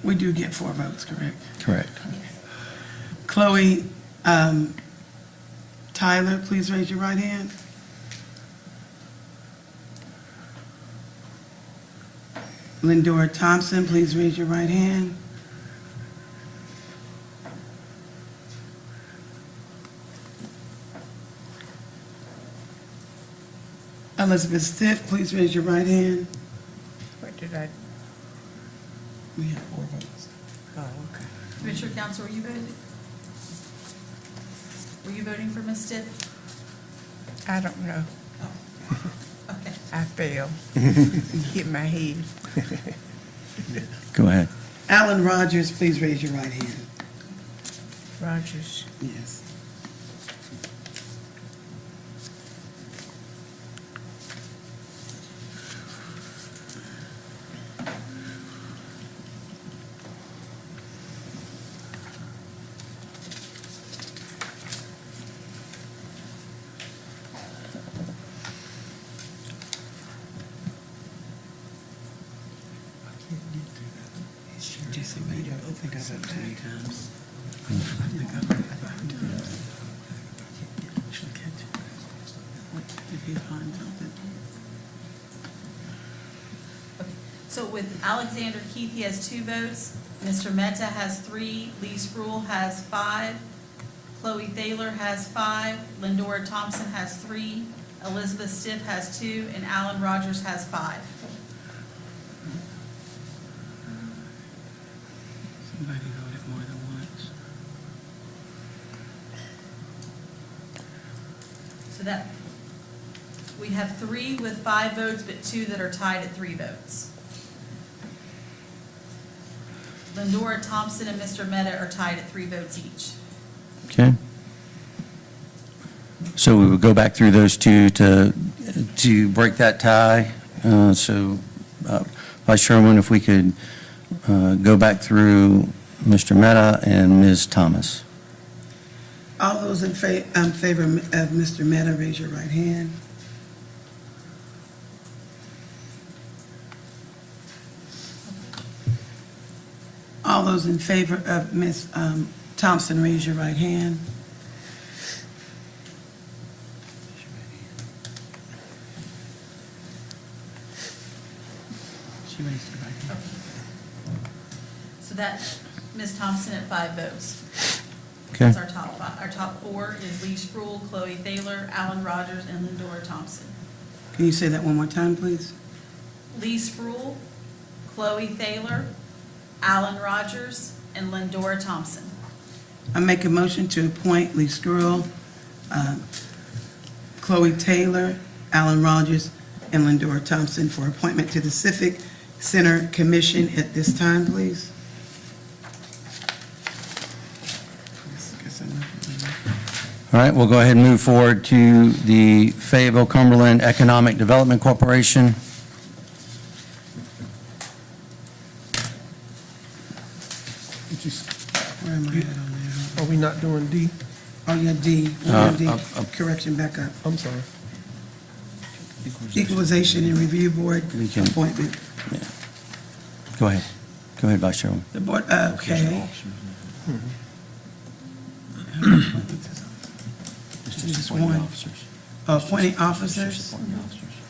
We do get 4 votes, correct? Correct. Chloe Tyler, please raise your right hand. Lindora Thompson, please raise your right hand. Elizabeth Stiff, please raise your right hand. What did I, We have 4 votes. Oh, okay. Commissioner Council, were you voting? Were you voting for Ms. Stiff? I don't know. Okay. I failed. Hit my head. Go ahead. Alan Rogers, please raise your right hand. Rogers. Yes. Just a minute. I think I voted too many times. So with Alexander Keith, he has 2 votes. Mr. Mehta has 3. Lee Spruill has 5. Chloe Thaler has 5. Lindora Thompson has 3. Elizabeth Stiff has 2. And Alan Rogers has 5. Somebody voted more than once. So that, we have 3 with 5 votes, but 2 that are tied at 3 votes. Lindora Thompson and Mr. Mehta are tied at 3 votes each. Okay. So we would go back through those two to break that tie. Vice Chairman, if we could go back through Mr. Mehta and Ms. Thomas. All those in favor of Mr. Mehta, raise your right hand. All those in favor of Ms. Thompson, raise your right hand. She raised her right hand. So that, Ms. Thompson at 5 votes. Okay. That's our top 5. Our top 4 is Lee Spruill, Chloe Thaler, Alan Rogers, and Lindora Thompson. Can you say that one more time, please? Lee Spruill, Chloe Thaler, Alan Rogers, and Lindora Thompson. I make a motion to appoint Lee Skrull, Chloe Taylor, Alan Rogers, and Lindora Thompson for appointment to the Civic Center Commission at this time, please. All right, we'll go ahead and move forward to the Fayetteville Cumberland Economic Development Corporation. Where am I at on there? Are we not doing D? Oh, yeah, D. We have D. up. Correction, back up. I'm sorry. Equalization and Review Board We can- appointment. Go ahead. Go ahead, Vice Chairman. The board, okay. Just one. Appointing officers.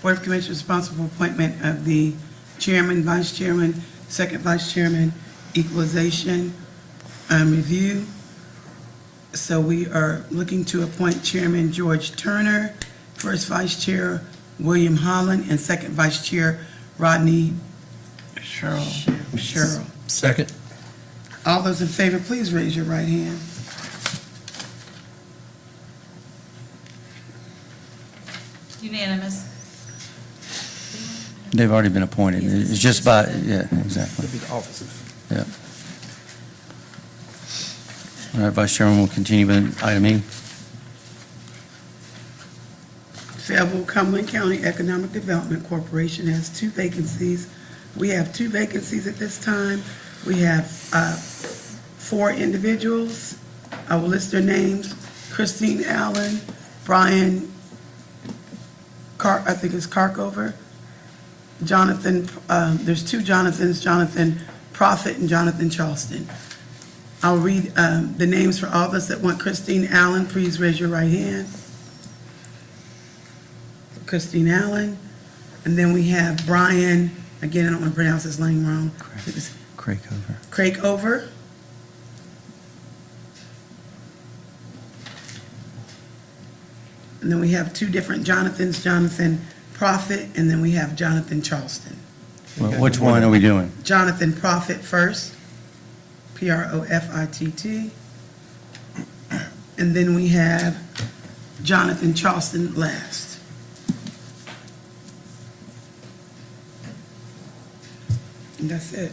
Board of Commissioners responsible for appointment of the chairman, vice chairman, second vice chairman, equalization, review. So we are looking to appoint Chairman George Turner, first vice chair William Holland, and second vice chair Rodney Sherrill. Second. All those in favor, please raise your right hand. Unanimous. They've already been appointed. It's just by, yeah, exactly. That'd be the officers. Yeah. All right, Vice Chairman, we'll continue with item E. Fayetteville Cumberland County Economic Development Corporation has 2 vacancies. We have 2 vacancies at this time. We have 4 individuals. I will list their names. Christine Allen, Brian I think it's Carkover, Jonathan, there's 2 Jonathans, Jonathan Profit and Jonathan Charleston. I'll read the names for all of us that want Christine Allen. Please raise your right hand. Christine Allen. And then we have Brian, again, I don't want to pronounce his name wrong. Craikover. Craikover. And then we have 2 different Jonathans, Jonathan Profit, and then we have Jonathan Charleston. Which one are we doing? Jonathan Profit first, Profit. And then we have Jonathan Charleston last. And that's it.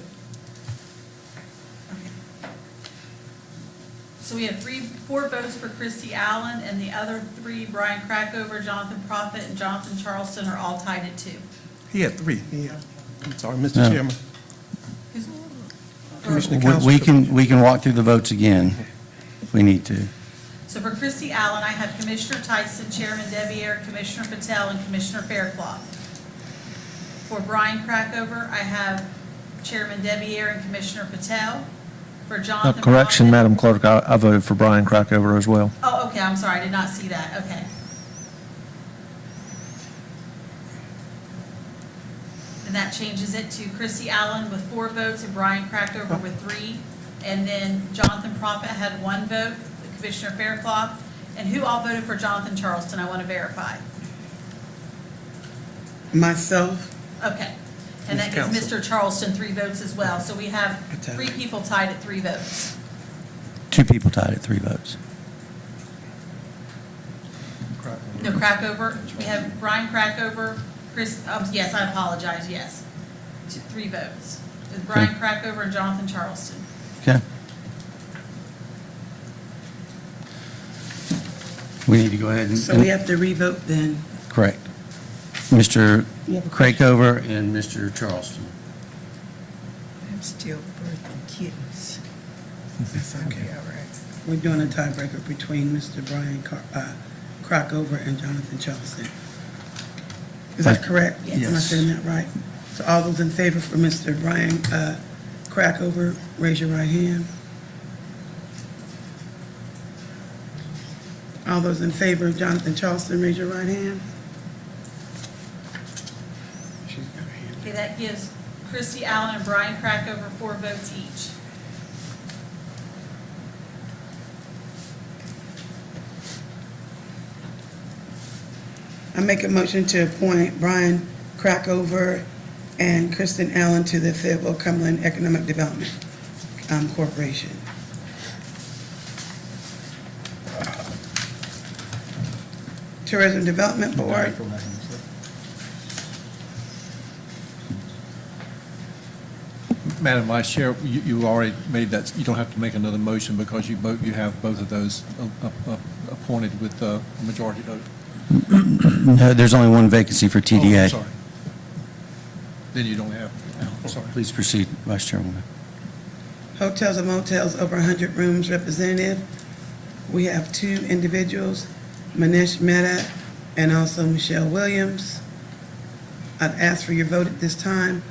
So we have four votes for Christy Allen, and the other three, Brian Crackover, Jonathan Profit, and Jonathan Charleston, are all tied at 2. He had three. I'm sorry, Mr. No. Chairman. Commissioner We Council. we can walk through the votes again if we need to. So for Christy Allen, I have Commissioner Tyson, Chairman Deviere, Commissioner Patel, and Commissioner Fairclough. For Brian Crackover, I have Chairman Deviere and Commissioner Patel. For Jonathan Correction, Profit- Madam Clerk, I voted for Brian Crackover as well. Oh, okay, I'm sorry, I did not see that, okay. And that changes it to Christy Allen with 4 votes and Brian Crackover with 3. And then Jonathan Profit had 1 vote, Commissioner Fairclough. And who all voted for Jonathan Charleston, I want to verify. Myself, Okay. And that gives Ms. Mr. Charleston 3 votes as well. So we have Patel. 3 people tied at 3 votes. 2 people tied at 3 votes. No, Crackover, we have Brian Crackover, Chris, yes, I apologize, yes. 3 votes. With Brian Crackover and Jonathan Charleston. Okay. We need to go ahead and. so we have to revote then. Correct. Mr. You have a question? Crackover and Mr. Charleston. I'm still birthing kittens. That's okay, all right. We're doing a tiebreaker between Mr. Brian Crackover and Jonathan Charleston. Is that correct? Yes. Am I saying that right? So all those in favor for Mr. Brian Crackover, raise your right hand. All those in favor of Jonathan Charleston, raise your right hand. She's got her hand. Okay, that gives Christy Allen and Brian Crackover 4 votes each. I make a motion to appoint Brian Crackover and Kristen Allen to the Fayetteville Cumberland Economic Development Corporation. Tourism Development Board, Madam Vice Chair, you already made that, you don't have to make another motion because you have both of those appointed with a majority vote. No, there's only 1 vacancy for Oh, TDA. sorry. Then you don't have, sorry. Please proceed, Vice Chairwoman. Hotels and Motels over 100 Rooms Representative. We have 2 individuals, Manish Mehta and also Michelle Williams. I'd ask for your vote at this time.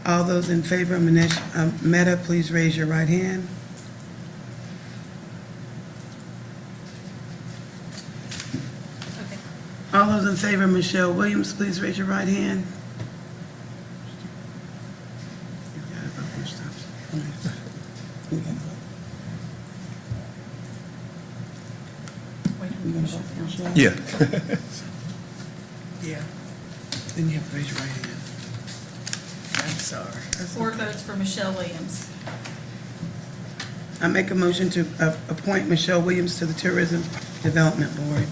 All those in favor of Manish Mehta, please raise your right hand. Okay. All those in favor of Michelle Williams, please raise your right hand. You gotta vote, Ms. Thompson. You gotta vote. You gonna vote for Michelle? Yeah. Yeah, Then you have to raise your right hand. I'm sorry. 4 votes for Michelle Williams. I make a motion to appoint Michelle Williams to the Tourism Development Board.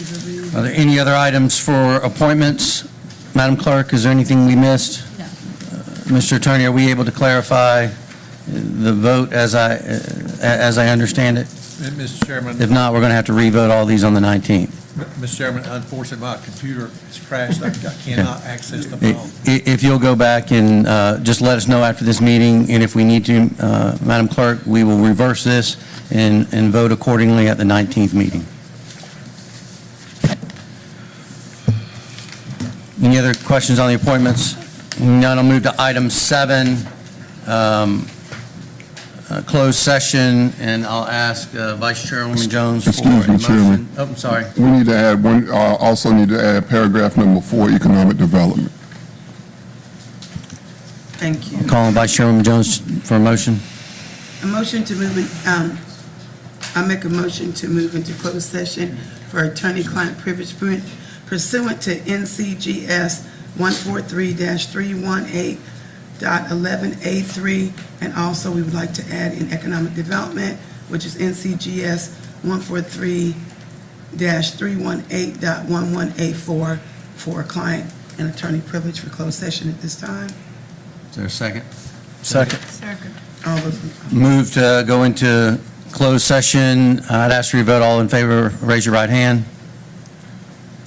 And Are there any other items for appointments? Madam Clerk, is there anything we missed? No. Mr. Attorney, are we able to clarify the vote as I understand it? Mr. Chairman. If not, we're going to have to revote all these on the 19th. Mr. Chairman, unfortunately, my computer has crashed. I cannot access the phone. If you'll go back and just let us know after this meeting, and if we need to, Madam Clerk, we will reverse this and vote accordingly at the 19th meeting. Any other questions on the appointments? None, I'll move to item 7, closed session, and I'll ask Vice Chairwoman Jones for a Excuse me, motion. Chairman. Oh, I'm sorry. We need to add one, also need to add paragraph number 4, economic development. thank you. Calling Vice Chairwoman Jones for a motion. A motion to move I make a motion to move into closed session for attorney-client privilege pursuant to NCGS 143-318.11A3, and also we would like to add in economic development, which is NCGS 143-318.11A4 for client and attorney privilege for closed session at this time. Is there a second? Second. Second. All those, Move to go into closed session. I'd ask for your vote. All in favor, raise your right hand.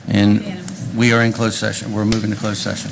And Unanimous. we are in closed session. We're moving to closed session.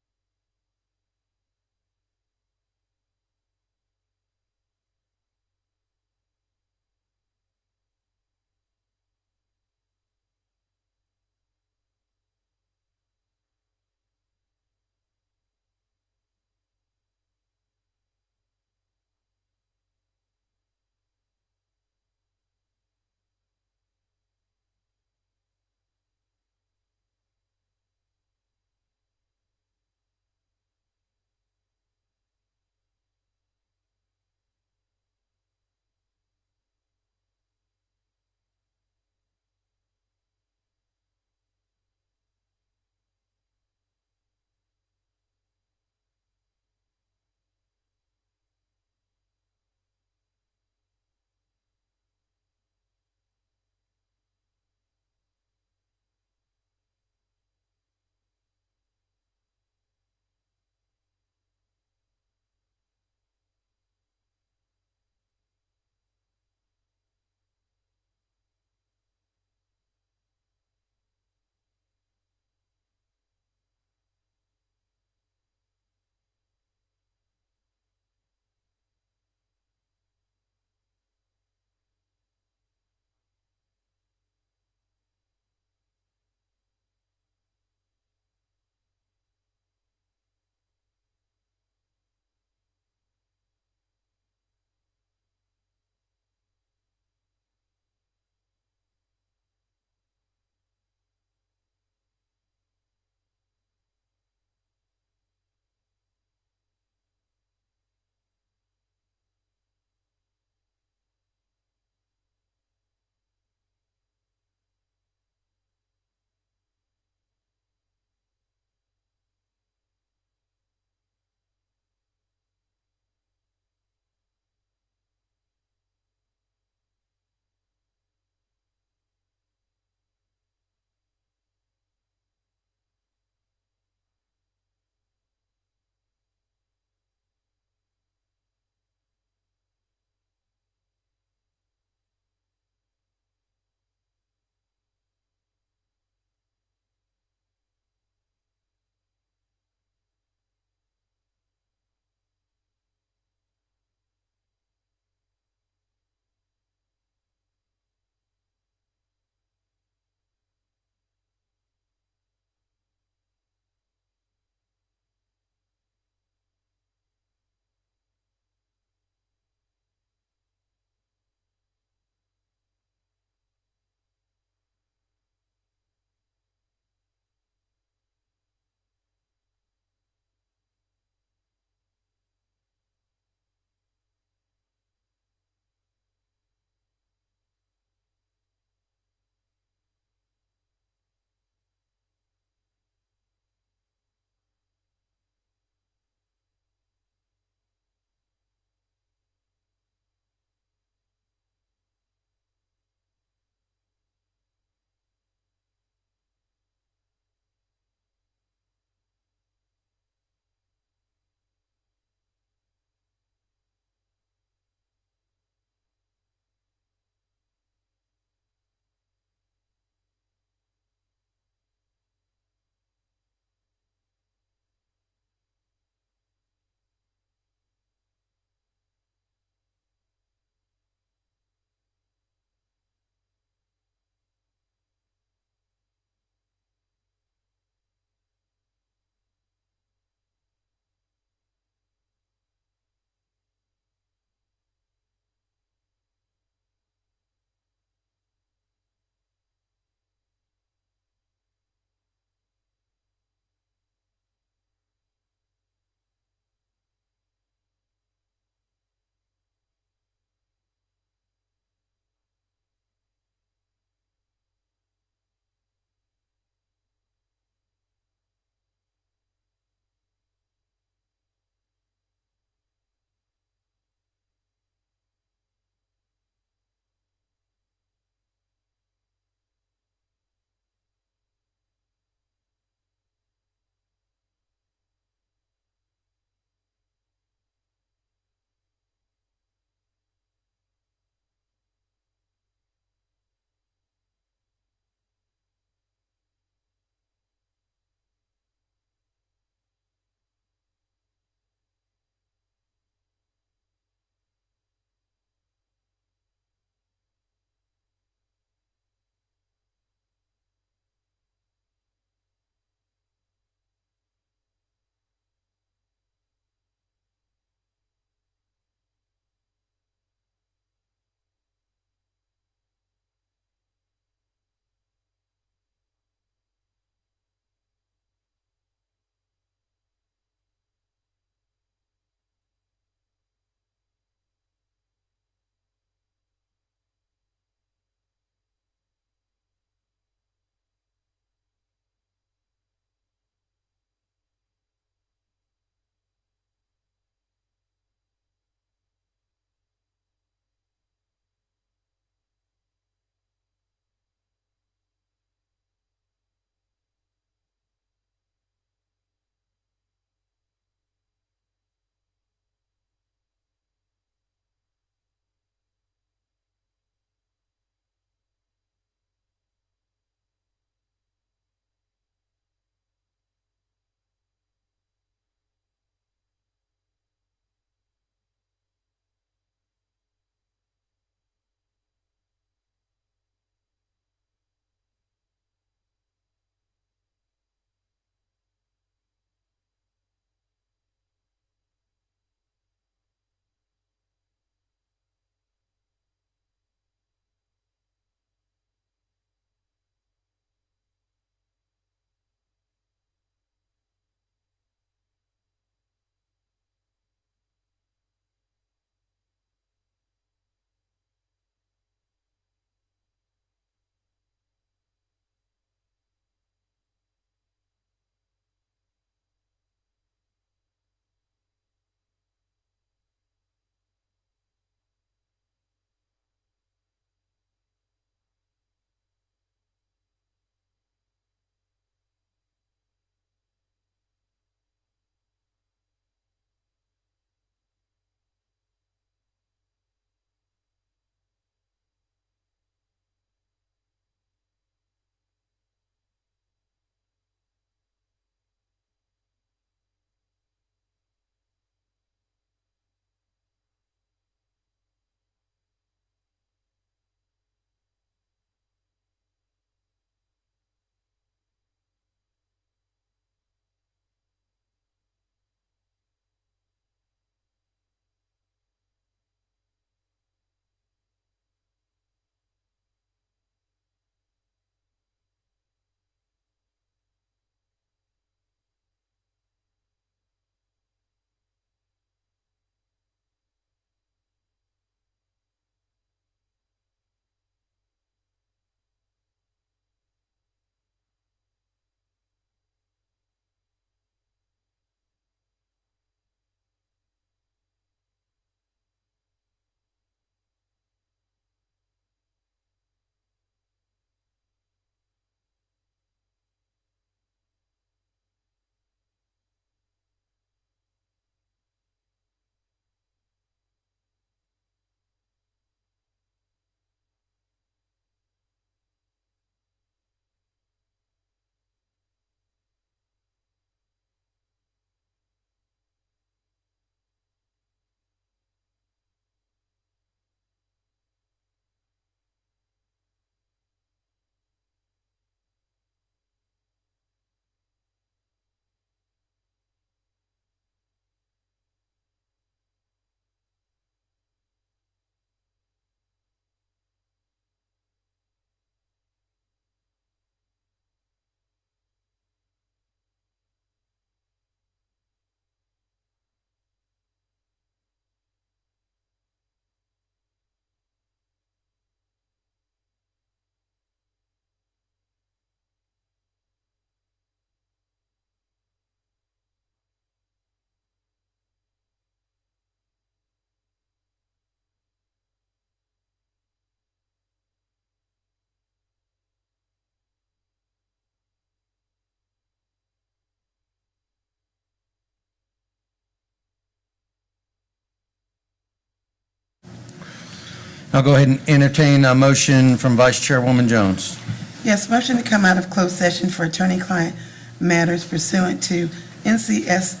I'll go ahead and entertain a motion from Vice Chairwoman Jones. Yes, motion to come out of closed session for attorney-client matters pursuant to NCGS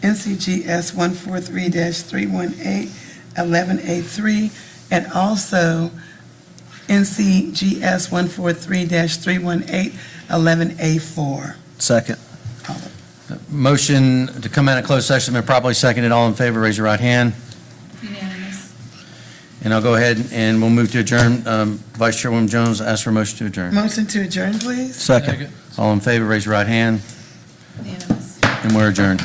143-318, 11A3, and also NCGS 143-318, 11A4. Second. Motion to come out of closed session, been properly seconded. All in favor, raise your right hand. Unanimous. And I'll go ahead and we'll move to adjourn. Vice Chairwoman Jones, ask for a motion to adjourn. Motion to adjourn, please. Second. All in favor, raise your right hand. Unanimous. And we're adjourned.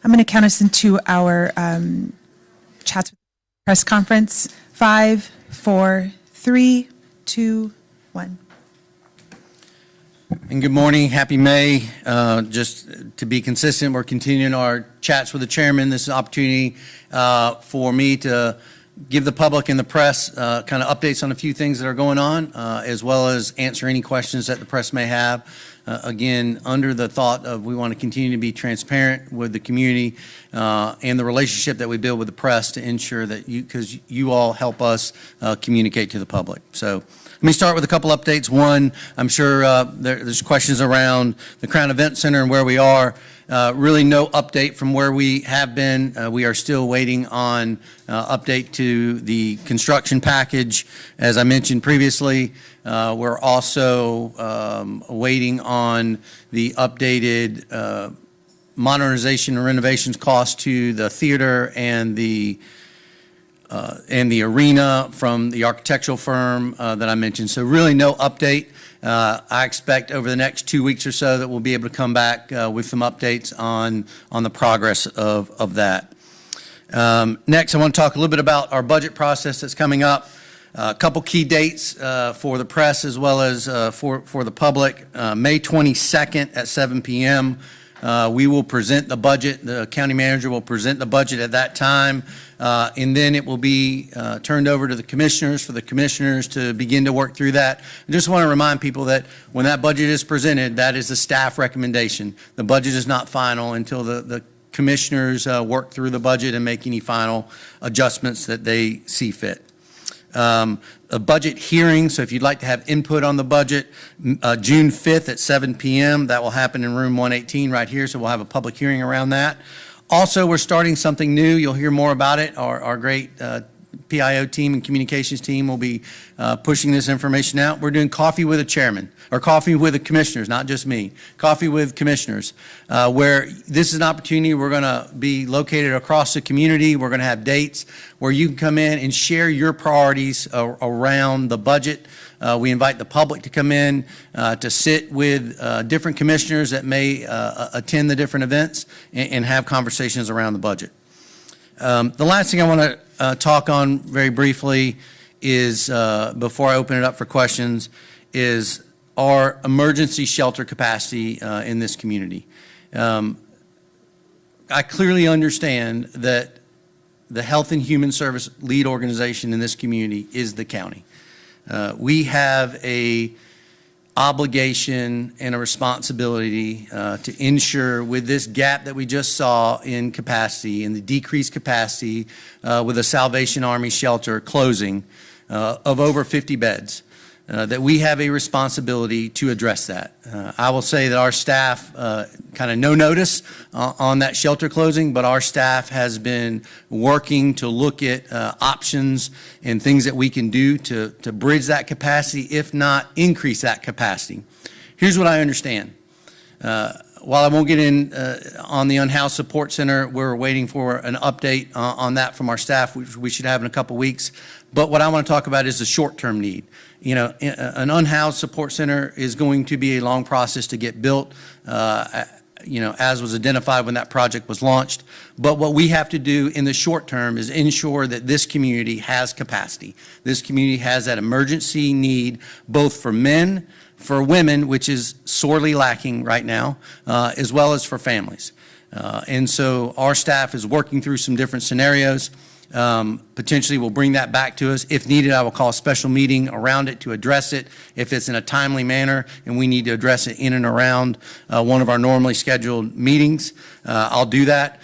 I'm going to count us into our chats press conference. 5, 4, 3, 2, 1. And good morning, happy May. Just to be consistent, we're continuing our chats with the chairman. This is an opportunity for me to give the public and the press kind of updates on a few things that are going on, as well as answer any questions that the press may have. Again, under the thought of we want to continue to be transparent with the community and the relationship that we build with the press to ensure that because you all help us communicate to the public. So let me start with a couple updates. One, I'm sure there's questions around the Crown Event Center and where we are. Really no update from where we have been. We are still waiting on update to the construction package. As I mentioned previously, we're also waiting on the updated modernization and renovations cost to the theater and the arena from the architectural firm that I mentioned. So really no update. I expect over the next 2 weeks or so that we'll be able to come back with some updates on the progress of that. Next, I want to talk a little bit about our budget process that's coming up. A couple key dates for the press as well as for the public. May 22nd at 7 p.m. We will present the budget. The county manager will present the budget at that time, and then it will be turned over to the commissioners for the commissioners to begin to work through that. I just want to remind people that when that budget is presented, that is the staff recommendation. The budget is not final until the commissioners work through the budget and make any final adjustments that they see fit. A budget hearing, so if you'd like to have input on the budget, June 5th at 7 p.m., that will happen in room 118 right here, so we'll have a public hearing around that. Also, we're starting something new. You'll hear more about it. Our great PIO team and communications team will be pushing this information out. We're doing coffee with a chairman, or coffee with the commissioners, not just me. Coffee with commissioners, where this is an opportunity. We're going to be located across the community. We're going to have dates where you can come in and share your priorities around the budget. We invite the public to come in to sit with different commissioners that may attend the different events and have conversations around the budget. The last thing I want to talk on very briefly is, before I open it up for questions, is our emergency shelter capacity in this community. I clearly understand that the Health and Human Service lead organization in this community is the county. We have a obligation and a responsibility to ensure, with this gap that we just saw in capacity and the decreased capacity with the Salvation Army shelter closing of over 50 beds, that we have a responsibility to address that. I will say that our staff, kind of no notice on that shelter closing, but our staff has been working to look at options and things that we can do to bridge that capacity, if not increase that capacity. Here's what I understand. While I won't get in on the Unhoused Support Center, we're waiting for an update on that from our staff, which we should have in a couple weeks. But what I want to talk about is the short-term need. You know, an unhoused support center is going to be a long process to get built, you know, as was identified when that project was launched. But what we have to do in the short term is ensure that this community has capacity. This community has that emergency need, both for men, for women, which is sorely lacking right now, as well as for families. And so our staff is working through some different scenarios. Potentially we'll bring that back to us. If needed, I will call a special meeting around it to address it. If it's in a timely manner and we need to address it in and around one of our normally scheduled meetings, I'll do that.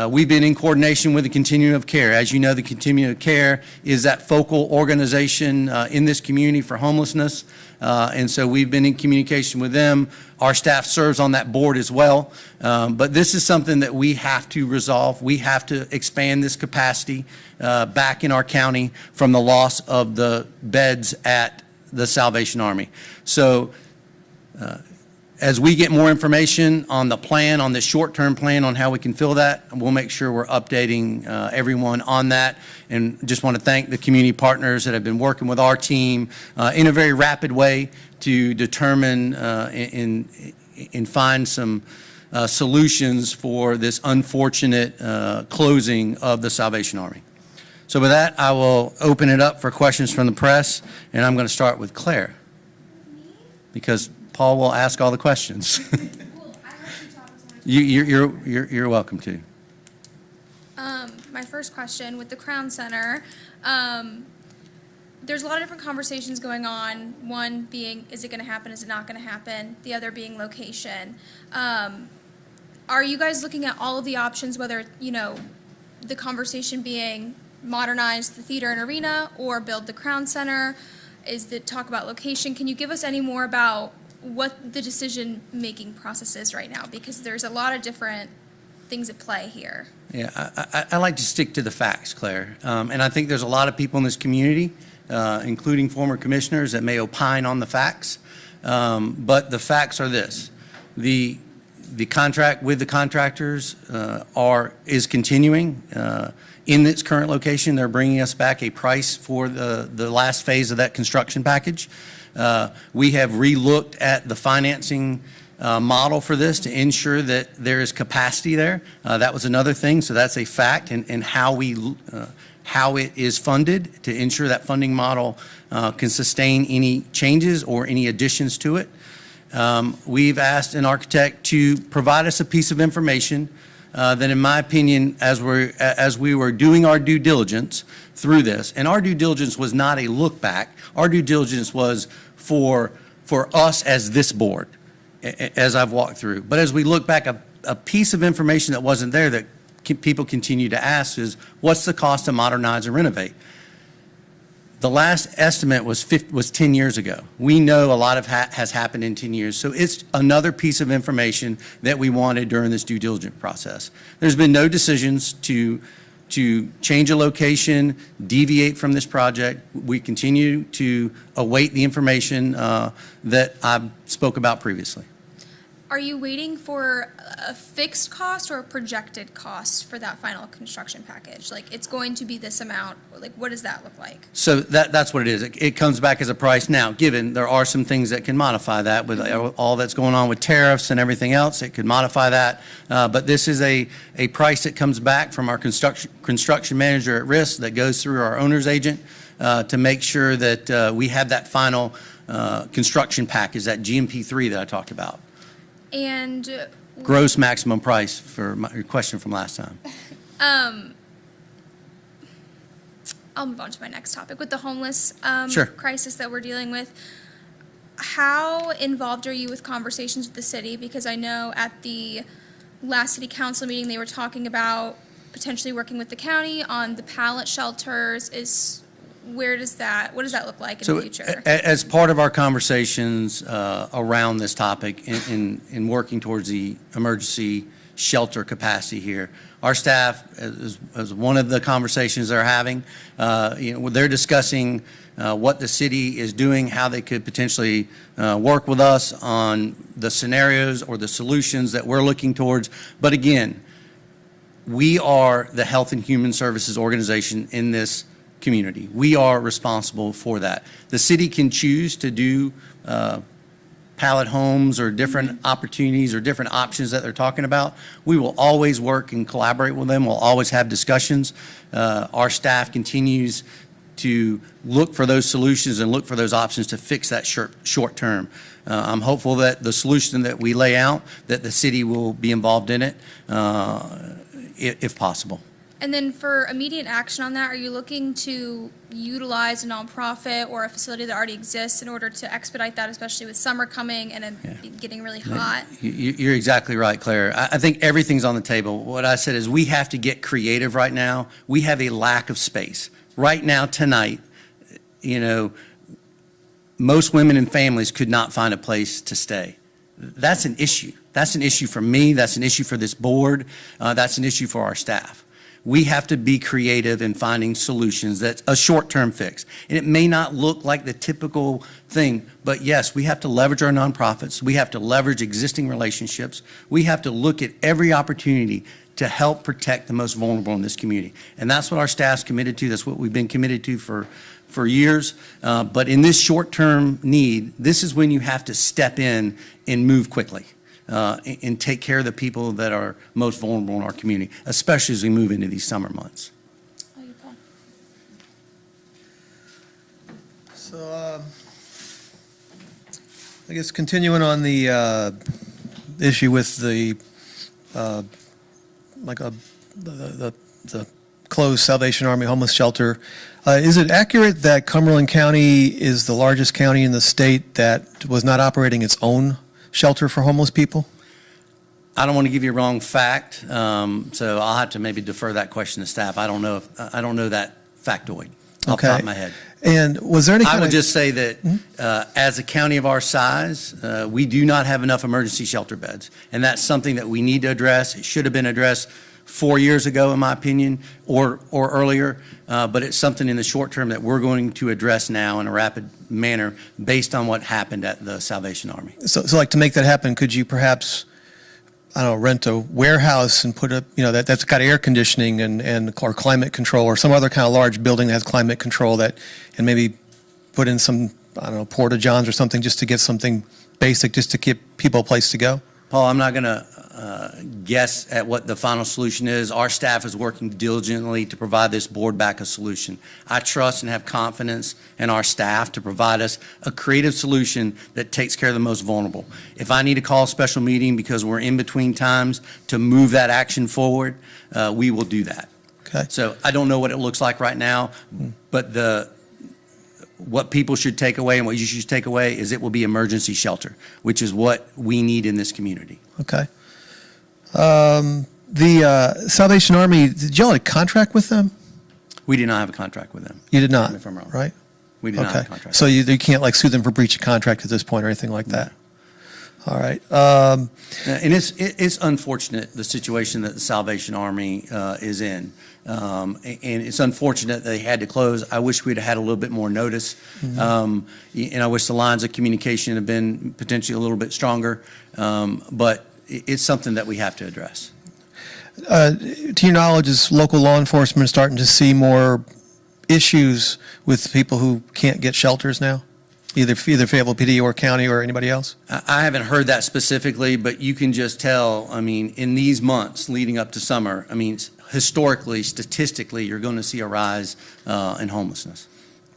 We've been in coordination with the Continuum of Care. As you know, the Continuum of Care is that focal organization in this community for homelessness. And so we've been in communication with them. Our staff serves on that board as well. But this is something that we have to resolve. We have to expand this capacity back in our county from the loss of the beds at the Salvation Army. So as we get more information on the plan, on the short-term plan on how we can fill that, we'll make sure we're updating everyone on that. And just want to thank the community partners that have been working with our team in a very rapid way to determine and find some solutions for this unfortunate closing of the Salvation Army. So with that, I will open it up for questions from the press, and I'm going to start with Claire, because Paul will ask all the questions. You're welcome to. My first question, with the Crown Center, there's a lot of different conversations going on. One being, is it going to happen? Is it not going to happen? The other being location. Are you guys looking at all of the options, whether, you know, the conversation being modernize the theater and arena or build the Crown Center? Is the talk about location? Can you give us any more about what the decision-making process is right now? Because there's a lot of different things at play here. Yeah, I like to stick to the facts, Claire. And I think there's a lot of people in this community, including former commissioners, that may opine on the facts. But the facts are this. The contract with the contractors is continuing. In its current location, they're bringing us back a price for the last phase of that construction package. We have re-looked at the financing model for this to ensure that there is capacity there. That was another thing, so that's a fact, and how it is funded to ensure that funding model can sustain any changes or any additions to it. We've asked an architect to provide us a piece of information that, in my opinion, as we were doing our due diligence through this, and our due diligence was not a look back, our due diligence was for us as this board, as I've walked through. But as we look back, a piece of information that wasn't there that people continue to ask is, what's the cost to modernize and renovate? The last estimate was 10 years ago. We know a lot has happened in 10 years, so it's another piece of information that we wanted during this due diligence process. There's been no decisions to change a location, deviate from this project. We continue to await the information that I spoke about previously. are you waiting for a fixed cost or a projected cost for that final construction package? Like, it's going to be this amount, like, what does that look like? So that's what it is. It comes back as a price. Now, given there are some things that can modify that with all that's going on with tariffs and everything else, it could modify that. But this is a price that comes back from our construction manager at risk that goes through our owner's agent to make sure that we have that final construction package, that GMP3 that I talked about. And Gross maximum price for your question from last time. I'll move on to my next topic. With the homeless Sure. crisis that we're dealing with, how involved are you with conversations with the city? Because I know at the last city council meeting, they were talking about potentially working with the county on the pallet shelters. What does that look like in the future? As part of our conversations around this topic in working towards the emergency shelter capacity here, our staff, as one of the conversations they're having, they're discussing what the city is doing, how they could potentially work with us on the scenarios or the solutions that we're looking towards. But again, we are the Health and Human Services organization in this community. We are responsible for that. The city can choose to do pallet homes or different opportunities or different options that they're talking about. We will always work and collaborate with them. We'll always have discussions. Our staff continues to look for those solutions and look for those options to fix that short term. I'm hopeful that the solution that we lay out, that the city will be involved in it if possible. And then for immediate action on that, are you looking to utilize a nonprofit or a facility that already exists in order to expedite that, especially with summer coming and it getting really hot? You're exactly right, Claire. I think everything's on the table. What I said is we have to get creative right now. We have a lack of space. Right now, tonight, most women and families could not find a place to stay. That's an issue. That's an issue for me. That's an issue for this board. That's an issue for our staff. We have to be creative in finding solutions that's a short-term fix. And it may not look like the typical thing, but yes, we have to leverage our nonprofits. We have to leverage existing relationships. We have to look at every opportunity to help protect the most vulnerable in this community. And that's what our staff's committed to. That's what we've been committed to for years. But in this short-term need, this is when you have to step in and move quickly. And take care of the people that are most vulnerable in our community, especially as we move into these summer months. So, I guess continuing on the issue with the closed Salvation Army homeless shelter, is it accurate that Cumberland County is the largest county in the state that was not operating its own shelter for homeless people? I don't want to give you a wrong fact, so I'll have to maybe defer that question to staff. I don't know that factoid off the top of my head. And was there any kind I would of... just say that as a county of our size, we do not have enough emergency shelter beds. And that's something that we need to address. It should have been addressed 4 years ago, in my opinion, or earlier. But it's something in the short term that we're going to address now in a rapid manner based on what happened at the Salvation Army. So like to make that happen, could you perhaps, I don't know, rent a warehouse and put up, that's got air conditioning or climate control or some other kind of large building that has climate control and maybe put in some, I don't know, porta johns or something just to get something basic just to give people a place to go? Paul, I'm not going to guess at what the final solution is. Our staff is working diligently to provide this board back a solution. I trust and have confidence in our staff to provide us a creative solution that takes care of the most vulnerable. If I need to call a special meeting because we're in between times to move that action forward, we will do that. Okay. So I don't know what it looks like right now, but what people should take away and what you should take away is it will be emergency shelter, which is what we need in this community. Okay. The Salvation Army, did y'all have a contract with them? We did not have a contract with them. You did not, If I'm wrong. right? We did not have a contract. So you can't like sue them for breach of contract at this point or anything like that? All right. And it's unfortunate, the situation that the Salvation Army is in. And it's unfortunate they had to close. I wish we'd have had a little bit more notice. And I wish the lines of communication had been potentially a little bit stronger. But it's something that we have to address. To your knowledge, is local law enforcement starting to see more issues with people who can't get shelters now? Either Fayetteville PD or county or anybody else? I haven't heard that specifically, but you can just tell, I mean, in these months leading up to summer, I mean, historically, statistically, you're going to see a rise in homelessness.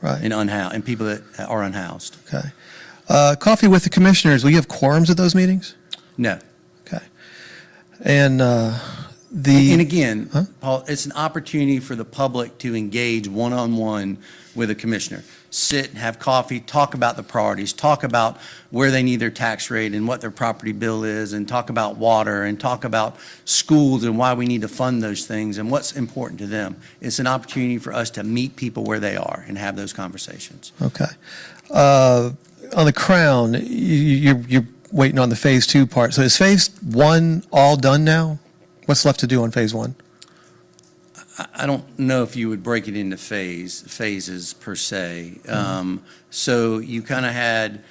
Right. And people that are unhoused. Okay. Coffee with the commissioners, will you have quorums at those meetings? No. Okay. And And again, Paul, it's an opportunity for the public to engage one-on-one with a commissioner. Sit, have coffee, talk about the priorities, talk about where they need their tax rate and what their property bill is, and talk about water, and talk about schools and why we need to fund those things and what's important to them. It's an opportunity for us to meet people where they are and have those conversations. Okay. On the Crown, you're waiting on the Phase 2 part. So is Phase 1 all done now? What's left to do on Phase 1? I don't know if you would break it into phases per se. So you kind of had,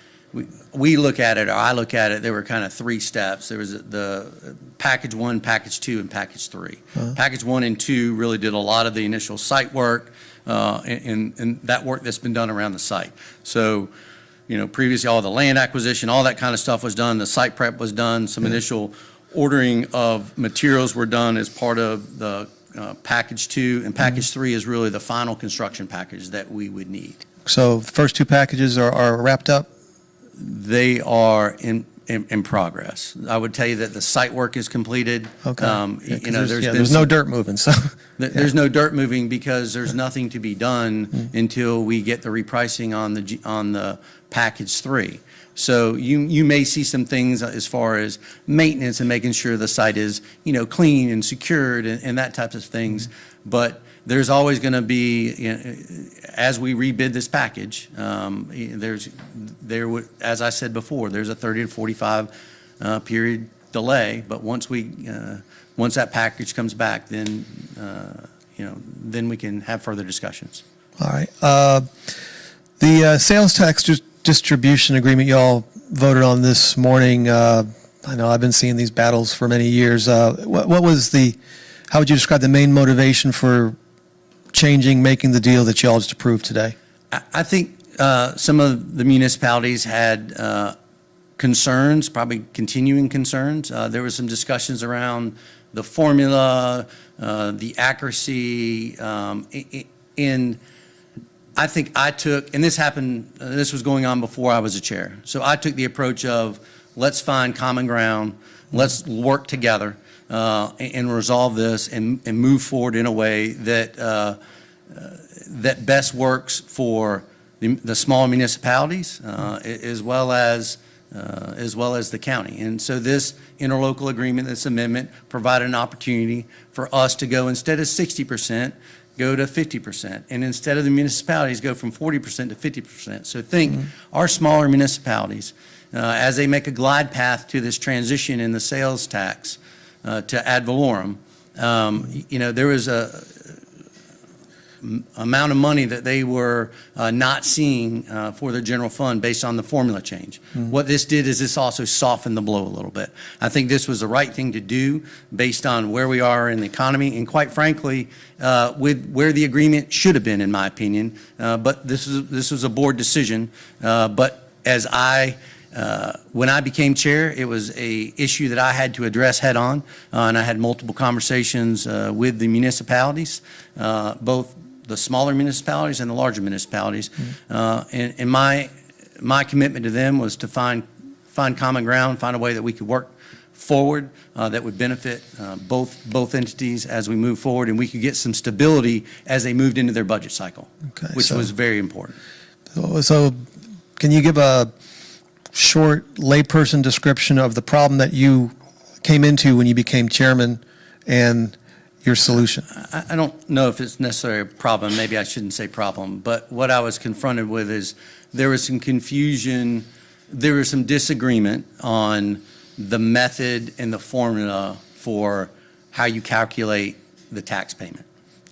we look at it, or I look at it, there were kind of three steps. There was the Package 1, Package 2, and Package 3. Package 1 and 2 really did a lot of the initial site work and that work that's been done around the site. So, you know, previously all the land acquisition, all that kind of stuff was done. The site prep was done. Some initial ordering of materials were done as part of the Package 2, and Package 3 is really the final construction package that we would need. So the first two packages are wrapped up? They are in progress. I would tell you that the site work is completed. Okay. You know, there's no dirt moving, so. There's no dirt moving because there's nothing to be done until we get the repricing on the Package 3. So you may see some things as far as maintenance and making sure the site is, you know, clean and secured and that type of things. But there's always going to be, you know, as we rebid this package, as I said before, there's a 30 to 45 period delay. But once that package comes back, then you know, then we can have further discussions. All right. The sales tax distribution agreement y'all voted on this morning, I know I've been seeing these battles for many years. What was how would you describe the main motivation for making the deal that y'all just approved today? I think some of the municipalities had concerns, probably continuing concerns. There were some discussions around the formula, the accuracy, and I think I took, and this was going on before I was a chair, so I took the approach of let's find common ground, let's work together and resolve this and move forward in a way that that best works for the small municipalities as well as the county. And so this interlocal agreement, this amendment, provided an opportunity for us to go, instead of 60%, go to 50%. And instead of the municipalities, go from 40% to 50%. So think our smaller municipalities, as they make a glide path to this transition in the sales tax to ad valorem, you know, there was a amount of money that they were not seeing for their general fund based on the formula change. What this did is this also softened the blow a little bit. I think this was the right thing to do based on where we are in the economy and, quite frankly, with where the agreement should have been, in my opinion. But this was a board decision. But as when I became chair, it was an issue that I had to address head on, and I had multiple conversations with the municipalities, both the smaller municipalities and the larger municipalities. And my commitment to them was to find common ground, find a way that we could work forward that would benefit both entities as we move forward, and we could get some stability as they moved into their budget cycle, which was very important. So can you give a short layperson description of the problem that you came into when you became chairman and your solution? I don't know if it's necessarily a problem. Maybe I shouldn't say problem. But what I was confronted with is there was some confusion. There was some disagreement on the method and the formula for how you calculate the tax payment.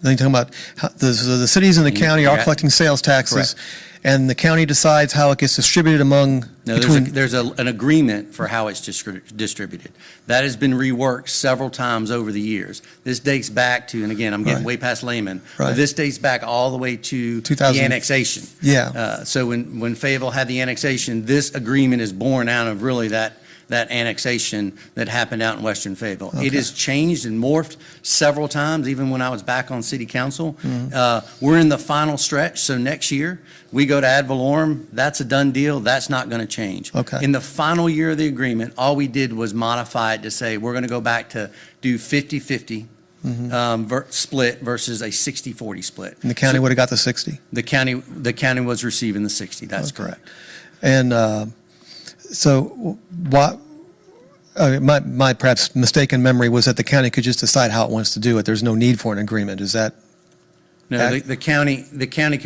Then you're talking about how the cities and the county are Yeah. collecting sales taxes, Correct. and the county decides how it gets distributed among, No, between, an agreement for how it's distributed. That has been reworked several times over the years. This dates back to, and again, I'm getting Right. way past layman, Right. but this dates back all the way to the 2000. annexation. Yeah. So when Fayetteville had the annexation, this agreement is born out of really that annexation that happened out in Western Fayetteville. It Okay. has changed and morphed several times, even when I was back on city council. Mm-hmm. We're in the final stretch, so next year, we go to ad valorem, that's a done deal, that's not going to change. Okay. In the final year of the agreement, all we did was modify it to say, we're going to go back to do 50/50 split versus a 60/40 split. and the county would have got the 60. The county was receiving the 60, that's Okay. correct. And so what, my perhaps mistaken memory was that the county could just decide how it wants to do it. There's no need for an agreement. Is that? No, the county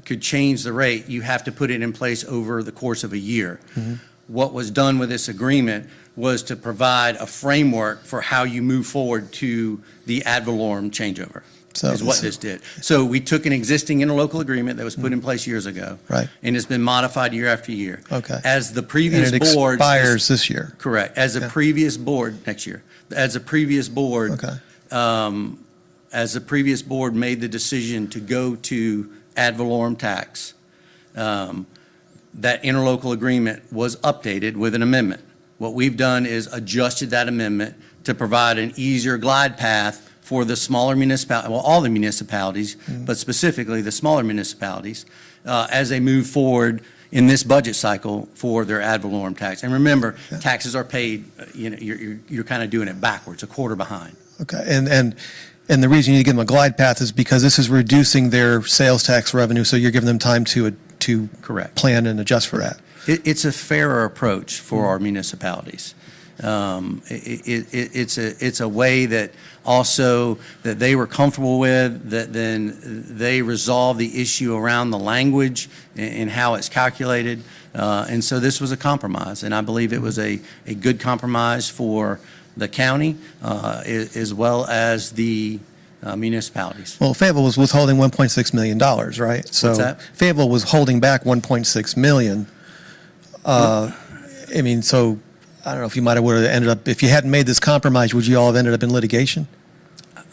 could change the rate. You have to put it in place over the course of a year. Mm-hmm. What was done with this agreement was to provide a framework for how you move forward to the ad valorem changeover, So is what this did. So we took an existing interlocal agreement that was put in place years ago. Right. And it's been modified year after year. Okay. As the And previous it board. expires this year. Correct. As a Yeah. previous board, next year, as a previous board. Okay. As the previous board made the decision to go to ad valorem tax, that interlocal agreement was updated with an amendment. What we've done is adjusted that amendment to provide an easier glide path for the smaller municipalities, well, all the municipalities, but specifically the smaller municipalities, as they move forward in this budget cycle for their ad valorem tax. And remember, taxes are paid, you're kind of doing it backwards, a quarter behind. Okay. And the reason you need to give them a glide path is because this is reducing their sales tax revenue, so you're giving them time to Correct. plan and adjust for that. It's a fairer approach for our municipalities. It's a way that also that they were comfortable with, that then they resolve the issue around the language and how it's calculated. And so this was a compromise, and I believe it was a good compromise for the county as well as the municipalities. Well, Fayetteville was withholding $1.6 million, right? So that? Fayetteville was holding back $1.6 million. I mean, so I don't know if you would have ended up, if you hadn't made this compromise, would you all have ended up in litigation?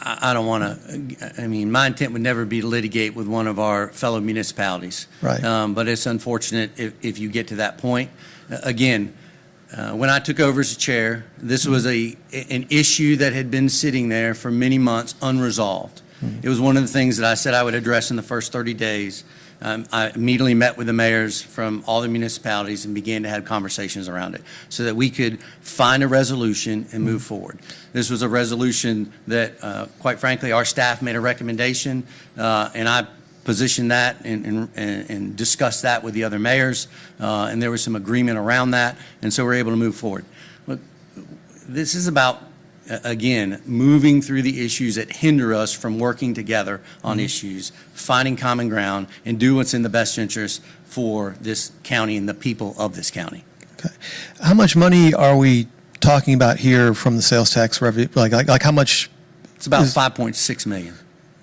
I don't want to, I mean, my intent would never be to litigate with one of our fellow municipalities. Right. But it's unfortunate if you get to that point. Again, when I took over as chair, this was an issue that had been sitting there for many months unresolved. It was one of the things that I said I would address in the first 30 days. I immediately met with the mayors from all the municipalities and began to have conversations around it so that we could find a resolution and move forward. This was a resolution that, quite frankly, our staff made a recommendation, and I positioned that and discussed that with the other mayors, and there was some agreement around that, and so we're able to move forward. Look, this is about, again, moving through the issues that hinder us from working together on issues, finding common ground, and do what's in the best interest for this county and the people of this county. Okay. How much money are we talking about here from the sales tax revenue? Like how much? It's about 5.6 million.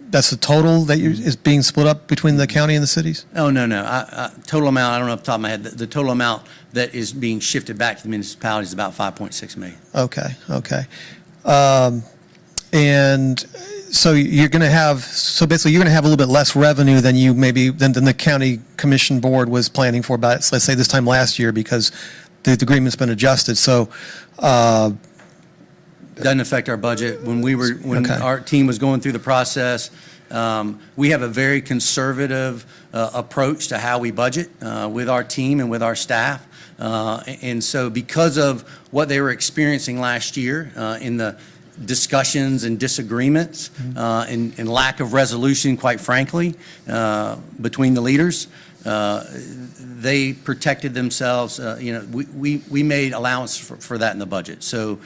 That's the total that is being split up between the county and the cities? Oh, no. Total amount, I don't know off the top of my head. The total amount that is being shifted back to the municipalities is about 5.6 million. Okay. And so you're going to have, so basically you're going to have a little bit less revenue than than the county commission board was planning for about, let's say this time last year, because the agreement's been adjusted. So, Doesn't affect our budget. When Okay. our team was going through the process, we have a very conservative approach to how we budget with our team and with our staff. And so because of what they were experiencing last year in the discussions and disagreements and lack of resolution, quite frankly, between the leaders, they protected themselves. We made allowance for that in the budget. So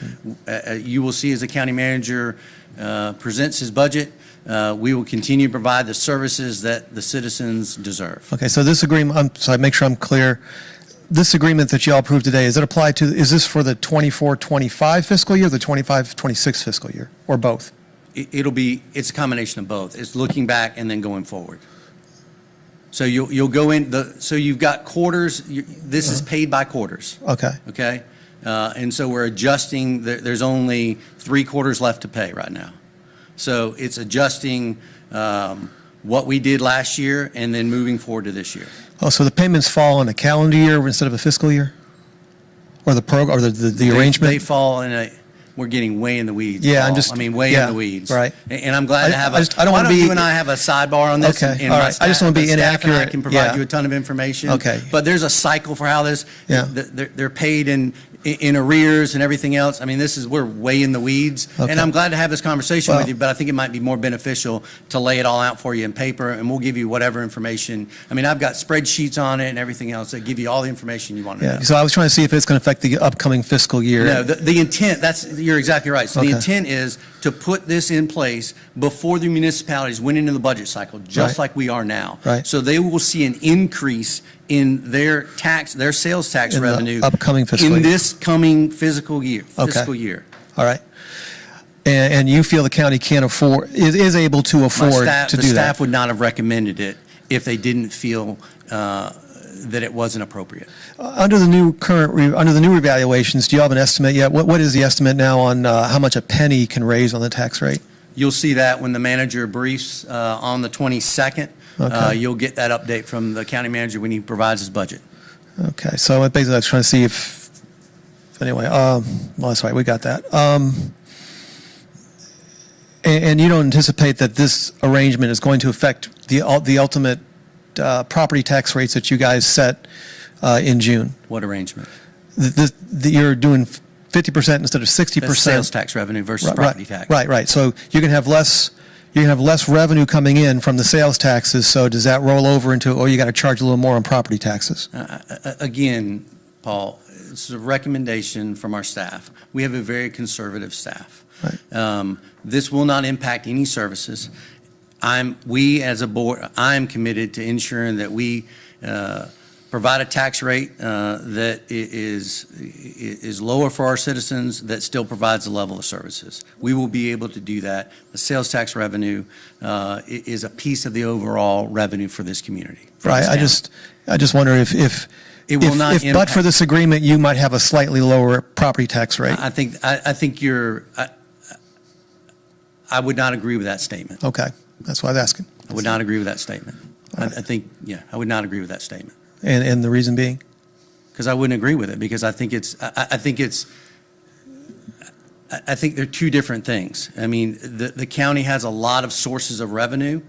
you will see as the county manager presents his budget, we will continue to provide the services that the citizens deserve. okay, so this agreement, so I make sure I'm clear. This agreement that you all approved today, is this for the 24-25 fiscal year, or the 25-26 fiscal year, or both? it's a combination of both. It's looking back and then going forward. So you'll go so you've got quarters, this is paid by quarters, Okay. okay? And so we're adjusting, there's only 3 quarters left to pay right now. So it's adjusting what we did last year and then moving forward to this year. Oh, so the payments fall on a calendar year instead of a fiscal year? Or the program, or the arrangement? They fall in we're getting way in the weeds. Yeah, I'm Paul. just- I mean, way yeah, in the weeds. right. And I'm glad to have I don't wanna be- you and I have a sidebar on this? Okay, and all my right. I just wanna be my staff and I inaccurate, can provide yeah. you a ton of information. Okay. But there's a cycle for how this, Yeah. they're paid in arrears and everything else. I mean, we're way in the weeds. Okay. And I'm glad to have this conversation with Well- you, but I think it might be more beneficial to lay it all out for you in paper, and we'll give you whatever information. I mean, I've got spreadsheets on it and everything else that give you all the information you want to know. Yeah, so I was trying to see if it's going to affect the upcoming fiscal year. No, the intent, you're exactly right. So the Okay. intent is to put this in place before the municipalities went into the budget cycle, just Right. like we are now. Right. So they will see an increase in their sales tax In the revenue. upcoming fiscal year. In this coming fiscal year. Okay. All right. And you feel the county can't afford, is able to afford to The do staff that? would not have recommended it if they didn't feel that it wasn't appropriate. Under the new revaluations, do you have an estimate yet? What is the estimate now on how much a penny can raise on the tax rate? You'll see that when the manager briefs on the 22nd. Okay. You'll get that update from the county manager when he provides his budget. Okay, so basically I was trying to see anyway, well, that's right, we got that. And you don't anticipate that this arrangement is going to affect the ultimate property tax rates that you guys set in June? What arrangement? You're doing 50% instead of 60%. That's sales tax revenue versus property tax. Right. So you're going to have less revenue coming in from the sales taxes, so does that roll over into, you got to charge a little more on property taxes? Again, Paul, it's a recommendation from our staff. We have a very conservative staff. Right. This will not impact any services. We, as a board, I'm committed to ensuring that we provide a tax rate that is lower for our citizens, that still provides a level of services. We will be able to do that. The sales tax revenue is a piece of the overall revenue for this community. for Right, this town. I just wonder if It will not but impact- for this agreement, you might have a slightly lower property tax rate. I think I would not agree with that statement. Okay, that's why I was asking. I would not agree with that statement. I All right. think, I would not agree with that statement. And the reason being? Because I wouldn't agree with it, because I think they're two different things. I mean, the county has a lot of sources of revenue.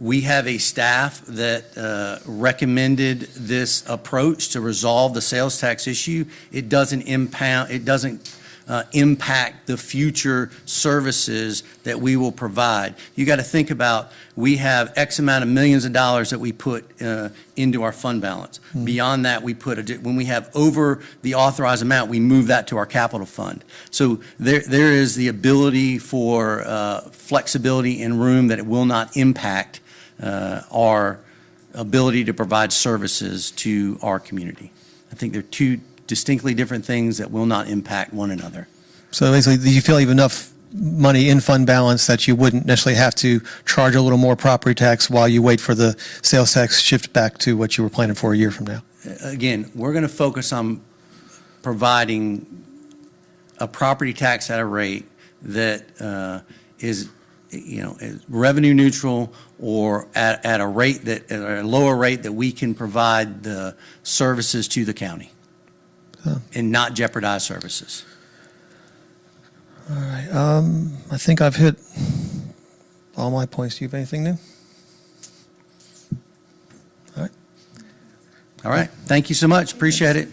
We have a staff that recommended this approach to resolve the sales tax issue. It doesn't impact the future services that we will provide. You got to think about, we have X amount of millions of dollars that we put into our fund balance. Beyond that, when we have over the authorized amount, we move that to our capital fund. So there is the ability for flexibility and room that it will not impact our ability to provide services to our community. I think they're two distinctly different things that will not impact one another. So basically, do you feel you have enough money in fund balance that you wouldn't necessarily have to charge a little more property tax while you wait for the sales tax shift back to what you were planning for a year from now? Again, we're going to focus on providing a property tax at a rate that is revenue neutral, or at a lower rate that we can provide the services to the county and not jeopardize services. All right, I think I've hit all my points. Do you have anything new? All right. Thank you so much. Appreciate it.